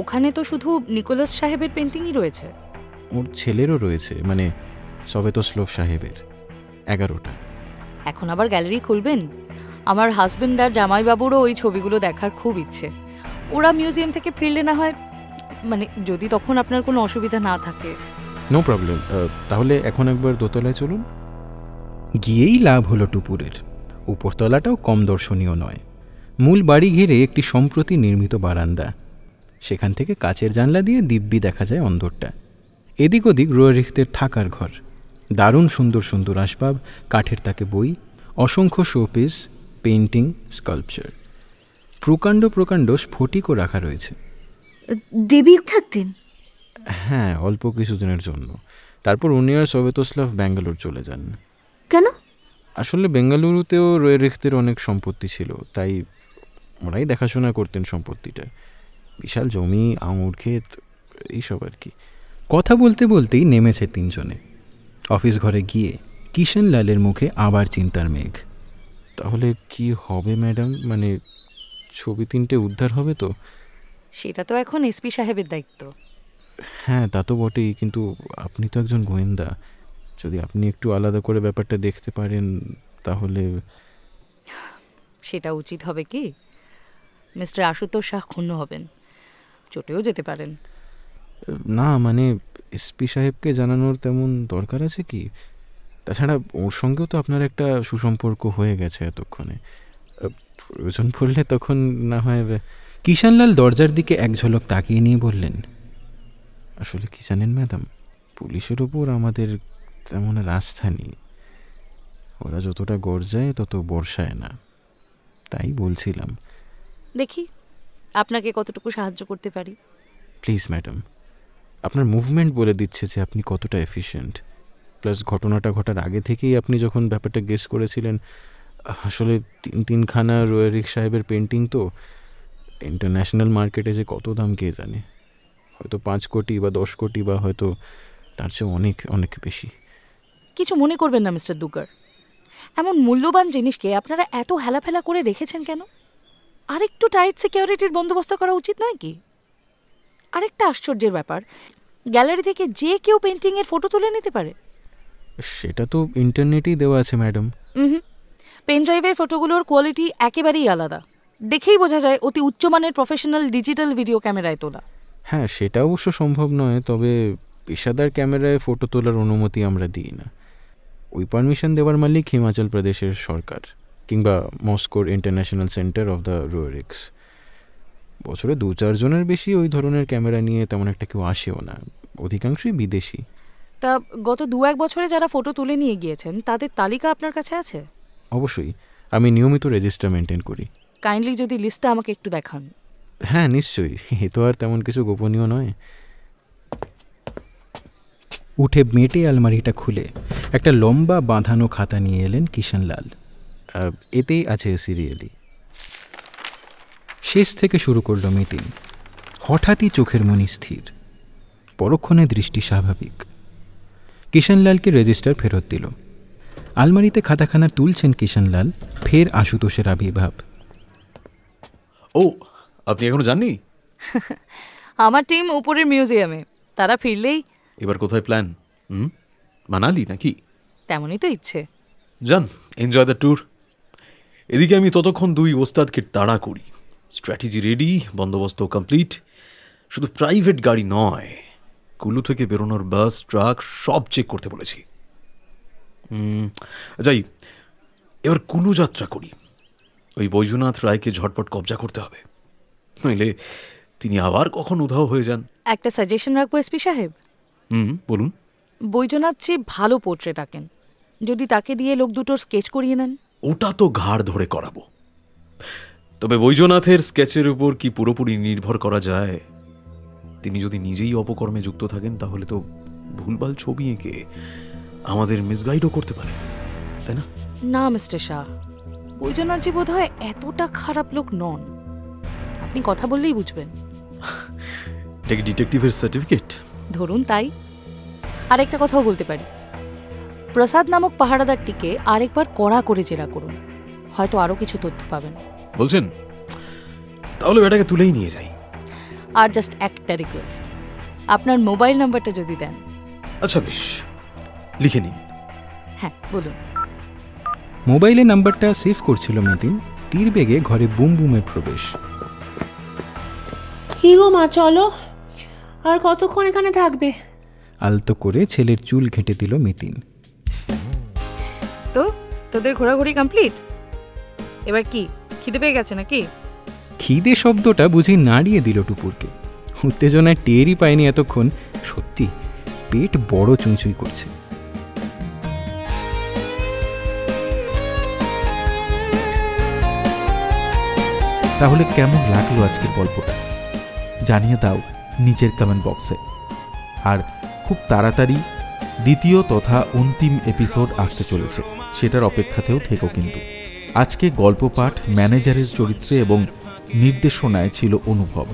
ওখানে তো শুধু নিকোলাস সাহেবের পেন্টিংই রয়েছে। ওর ছেলেরও রয়েছে, মানে সবেতস্লোভ সাহেবের 11টা। এখন আবার গ্যালারি খুলবেন? আমার হাজবেন্ড আর জামাইবাবুরও ওই ছবিগুলো দেখার খুব ইচ্ছে। ওরা মিউজিয়াম থেকে ফিরলে না হয়, মানে যদি তখন আপনার কোনো অসুবিধা না থাকে। No problem. তাহলে এখন একবার দোতলায় চলুন। গিয়েই লাভ হলো টুপুরের। উপরতলাটাও কম দর্শনীয় নয়। মূল বাড়ি ঘিরে একটি সম্প্রতি নির্মিত বারান্দা। সেখান থেকে কাচের জানলা দিয়ে দিব্যি দেখা যায় অন্দরটা। এদিক ওদিক রোয়ারিখদের থাকার ঘর। দারুণ সুন্দর সুন্দর আসবাব, কাঠের তাকে বই, অসংখ্য শোপিস, পেইন্টিং, স্কাল্পচার। প্রকাণ্ড প্রকাণ্ড স্ফটিকও রাখা রয়েছে। দেবী থাকতেন? হ্যাঁ, অল্প কিছুদিনের জন্য। তারপর উনি আর সবেতস্লাভ ব্যাঙ্গালোর চলে যান। কেন? আসলে বেঙ্গালুরুতেও রোয়ারিখদের অনেক সম্পত্তি ছিল, তাই ওরাই দেখাশোনা করতেন সম্পত্তিটা। বিশাল জমি, আঙুর ক্ষেত, এইসব আর কি। কথা বলতে বলতেই নেমেছে তিনজনে। অফিস ঘরে গিয়ে কিষণলালের মুখে আবার চিন্তার মেঘ। তাহলে কি হবে ম্যাডাম? মানে ছবি 3টে উদ্ধার হবে তো? সেটা তো এখন এসপি সাহেবের দায়িত্ব। হ্যাঁ তা তো বটেই, কিন্তু আপনি তো একজন গোয়েন্দা। যদি আপনি একটু আলাদা করে ব্যাপারটা দেখতে পারেন তাহলে। সেটা উচিত হবে কি? মিস্টার আশুতোষ শাহ ক্ষুণ্ণ হবেন, চটেও যেতে পারেন। না মানে এসপি সাহেবকে জানানোর তেমন দরকার আছে কি? তাছাড়া ওর সঙ্গেও তো আপনার একটা সুসম্পর্ক হয়ে গেছে এতক্ষণে। প্রয়োজন পড়লে তখন না হয়। কিষণলাল দরজার দিকে এক ঝলক তাকিয়ে নিয়ে বললেন, আসলে কি জানেন ম্যাডাম, পুলিশের ওপর আমাদের তেমন আস্থা নেই। ওরা যতটা গর্জায় তত বর্ষায় না। তাই বলছিলাম। দেখি আপনাকে কতটুকু সাহায্য করতে পারি। প্লিজ ম্যাডাম, আপনার মুভমেন্ট বলে দিচ্ছে যে আপনি কতটা এফিশিয়েন্ট। প্লাস ঘটনাটা ঘটার আগে থেকেই আপনি যখন ব্যাপারটা গেস করেছিলেন, আসলে 3খানা রোয়ারিখ সাহেবের পেন্টিং তো ইন্টারন্যাশনাল মার্কেটে যে কত দাম কে জানে। হয়তো 5 কোটি বা 10 কোটি বা হয়তো তার চেয়ে অনেক অনেক বেশি। কিছু মনে করবেন না মিস্টার দুগার, এমন মূল্যবান জিনিসকে আপনারা এত হেলাফেলা করে রেখেছেন কেন? আরেকটু টাইট সিকিউরিটির বন্দোবস্ত করা উচিত নয় কি? আরেকটা আশ্চর্যের ব্যাপার, গ্যালারি থেকে যে কেউ পেন্টিংয়ের ফটো তুলে নিতে পারে। সেটা তো ইন্টারনেটেই দেওয়া আছে ম্যাডাম। পেন ড্রাইভের ফটোগুলোর কোয়ালিটি একেবারেই আলাদা। দেখেই বোঝা যায় অতি উচ্চমানের প্রফেশনাল ডিজিটাল ভিডিও ক্যামেরায় তোলা। হ্যাঁ সেটা অবশ্য সম্ভব নয়, তবে পেশাদার ক্যামেরায় ফটো তোলার অনুমতি আমরা দিই না। ওই পারমিশন দেওয়ার মালিক হিমাচল প্রদেশের সরকার কিংবা মস্কোর ইন্টারন্যাশনাল সেন্টার অফ দ্য রোয়ারিক্স। বছরে 2-4 জনের বেশি ওই ধরনের ক্যামেরা নিয়ে তেমন একটা কেউ আসেও না, অধিকাংশই বিদেশি। তা গত 2-1 বছরে যারা ফটো তুলে নিয়ে গিয়েছেন তাদের তালিকা আপনার কাছে আছে? অবশ্যই, আমি নিয়মিত রেজিস্টার মেনটেন করি। কাইন্ডলি যদি লিস্টটা আমাকে একটু দেখান। হ্যাঁ নিশ্চয়ই, এ তো আর তেমন কিছু গোপনীয় নয়। উঠে মেটে আলমারিটা খুলে একটা লম্বা বাঁধানো খাতা নিয়ে এলেন কিষানলাল। এতেই আছে সিরিয়ালি। শেষ থেকে শুরু করল মিতিন। হঠাৎই চোখের মনি স্থির, পরক্ষণে দৃষ্টি স্বাভাবিক। কিষানলালকে রেজিস্টার ফেরত দিল। আলমারিতে খাতাখানা তুলছেন কিষানলাল, ফের আশুতোষের আবির্ভাব। ও, আপনি এখনো জাননি? আমার টিম উপরের মিউজিয়ামে, তারা ফিরলেই। এবার কোথায় প্ল্যান? মানালি নাকি? তেমনই তো ইচ্ছে। যান, এনজয় দ্য ট্যুর। এদিকে আমি ততক্ষণ 2 ওস্তাদকে তাড়া করি। স্ট্র্যাটেজি রেডি, বন্দোবস্ত কমপ্লিট। শুধু প্রাইভেট গাড়ি নয়, কুলু থেকে বেরোনোর বাস, ট্রাক সব চেক করতে বলেছি। যাই, এবার কুলু যাত্রা করি। ওই বৈজনাথ রায়কে ঝটপট কবজা করতে হবে, নইলে তিনি আবার কখন উধাও হয়ে যান। একটা সাজেশন রাখবো এসপি সাহেব। বলুন। বৈজনাথ চেয়ে ভালো পোর্ট্রেট আঁকেন, যদি তাকে দিয়ে লোক দুটোর স্কেচ করিয়ে নেন। ওটা তো ঘাড় ধরে করাবো, তবে বৈজনাথের স্কেচের উপর কি পুরোপুরি নির্ভর করা যায়? তিনি যদি নিজেই অপকর্মে যুক্ত থাকেন তাহলে তো ভুলভাল ছবি এঁকে আমাদের মিসগাইডও করতে পারে, তাই না? না মিস্টার শাহ, বৈজনাথজি বোধ হয় এতটা খারাপ লোক নন। আপনি কথা বললেই বুঝবেন। ডিটেকটিভের সার্টিফিকেট ধরুন তাই। আরেকটা কথাও বলতে পারি, প্রসাদ নামক পাহারাদারটিকে আরেকবার কড়া করে জেরা করুন, হয়তো আরো কিছু তথ্য পাবেন। বলছেন? তাহলে এটাকে তুলেই নিয়ে যাই। আর জাস্ট একটা রিকোয়েস্ট, আপনার মোবাইল নাম্বারটা যদি দেন। আচ্ছা বেশ, লিখে নিন। হ্যাঁ বলুন। মোবাইলে নাম্বারটা সেভ করছিল মিতিন। তীর বেগে ঘরে বুম বুমের প্রবেশ। কি গো মা, চলো। আর কতক্ষণ এখানে থাকবে? আলতো করে ছেলের চুল ঘেঁটে দিল মিতিন। তো তোদের ঘোরাঘুরি কমপ্লিট? এবার কি খিদে পেয়ে গেছে নাকি? খিদে শব্দটা বুঝি নাড়িয়ে দিল টুপুরকে। উত্তেজনায় টেরই পায়নি এতক্ষণ। সত্যি পেট বড় চুঁচুই করছে। তাহলে কেমন লাগলো আজকের গল্পটা জানিয়ে দাও নিচের কমেন্ট বক্সে। আর খুব তাড়াতাড়ি দ্বিতীয় তথা অন্তিম এপিসোড আসতে চলেছে, সেটার অপেক্ষাতেও থেকো কিন্তু। আজকে গল্প পাঠ ম্যানেজারের চরিত্রে এবং নির্দেশনায় ছিল অনুভব,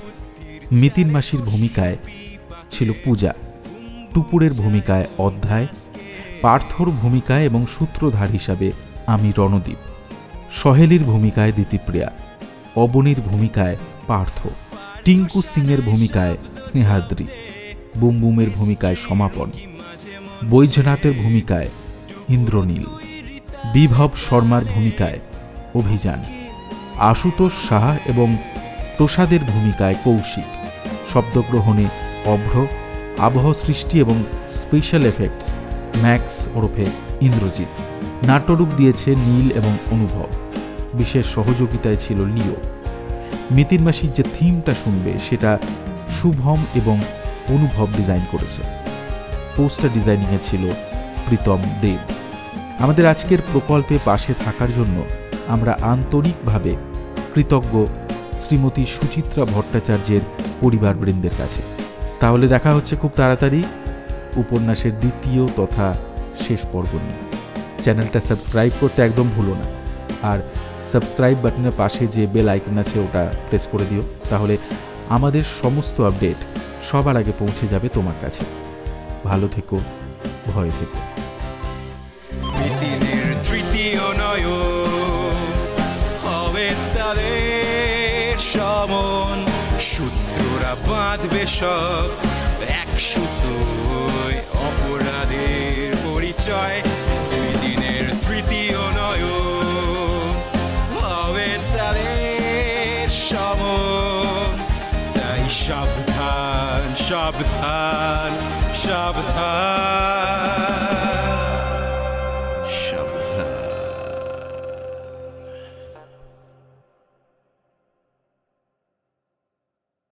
মিতিন মাসির ভূমিকায় ছিল পূজা, টুপুরের ভূমিকায় অধ্যায়, পার্থর ভূমিকায় এবং সূত্রধার হিসাবে আমি রণদীপ, সহেলির ভূমিকায় দিতিপ্রিয়া, অবনীর ভূমিকায় পার্থ, টিঙ্কু সিংয়ের ভূমিকায় স্নেহাদ্রি, বুমবুমের ভূমিকায় সমাপন, বৈজনাথের ভূমিকায় ইন্দ্রনীল, বিভব শর্মার ভূমিকায় অভিযান, আশুতোষ সাহা এবং প্রসাদের ভূমিকায় কৌশিক, শব্দগ্রহণে অভ্র, আবহ সৃষ্টি এবং স্পেশাল এফেক্টস ম্যাক্স ওরফে ইন্দ্রজিৎ, নাট্যরূপ দিয়েছে নীল এবং অনুভব, বিশেষ সহযোগিতায় ছিল লিও। মিতিন মাসির যে থিমটা শুনবে সেটা শুভম এবং অনুভব ডিজাইন করেছে। পোস্টার ডিজাইনিংয়ে ছিল প্রীতম দেব। আমাদের আজকের প্রকল্পে পাশে থাকার জন্য আমরা আন্তরিকভাবে কৃতজ্ঞ শ্রীমতী সুচিত্রা ভট্টাচার্যের পরিবারবৃন্দের কাছে। তাহলে দেখা হচ্ছে খুব তাড়াতাড়ি উপন্যাসের দ্বিতীয় তথা শেষ পর্ব নিয়ে। চ্যানেলটা সাবস্ক্রাইব করতে একদম ভুলো না, আর সাবস্ক্রাইব বাটনের পাশে যে বেল আইকন আছে ওটা প্রেস করে দিও, তাহলে আমাদের সমস্ত আপডেট সবার আগে পৌঁছে যাবে তোমার কাছে। ভালো থেকো, ভয় থেকো। মিতিনের তৃতীয় নয়ন হবে তাদের সমন, সূত্ররা বাঁধবে সব এক সুতোয়, অপরাধের পরিচয়। মিতিনের তৃতীয় নয়ন হবে তাদের সমন, তাই সাবধান সাবধান সাবধান।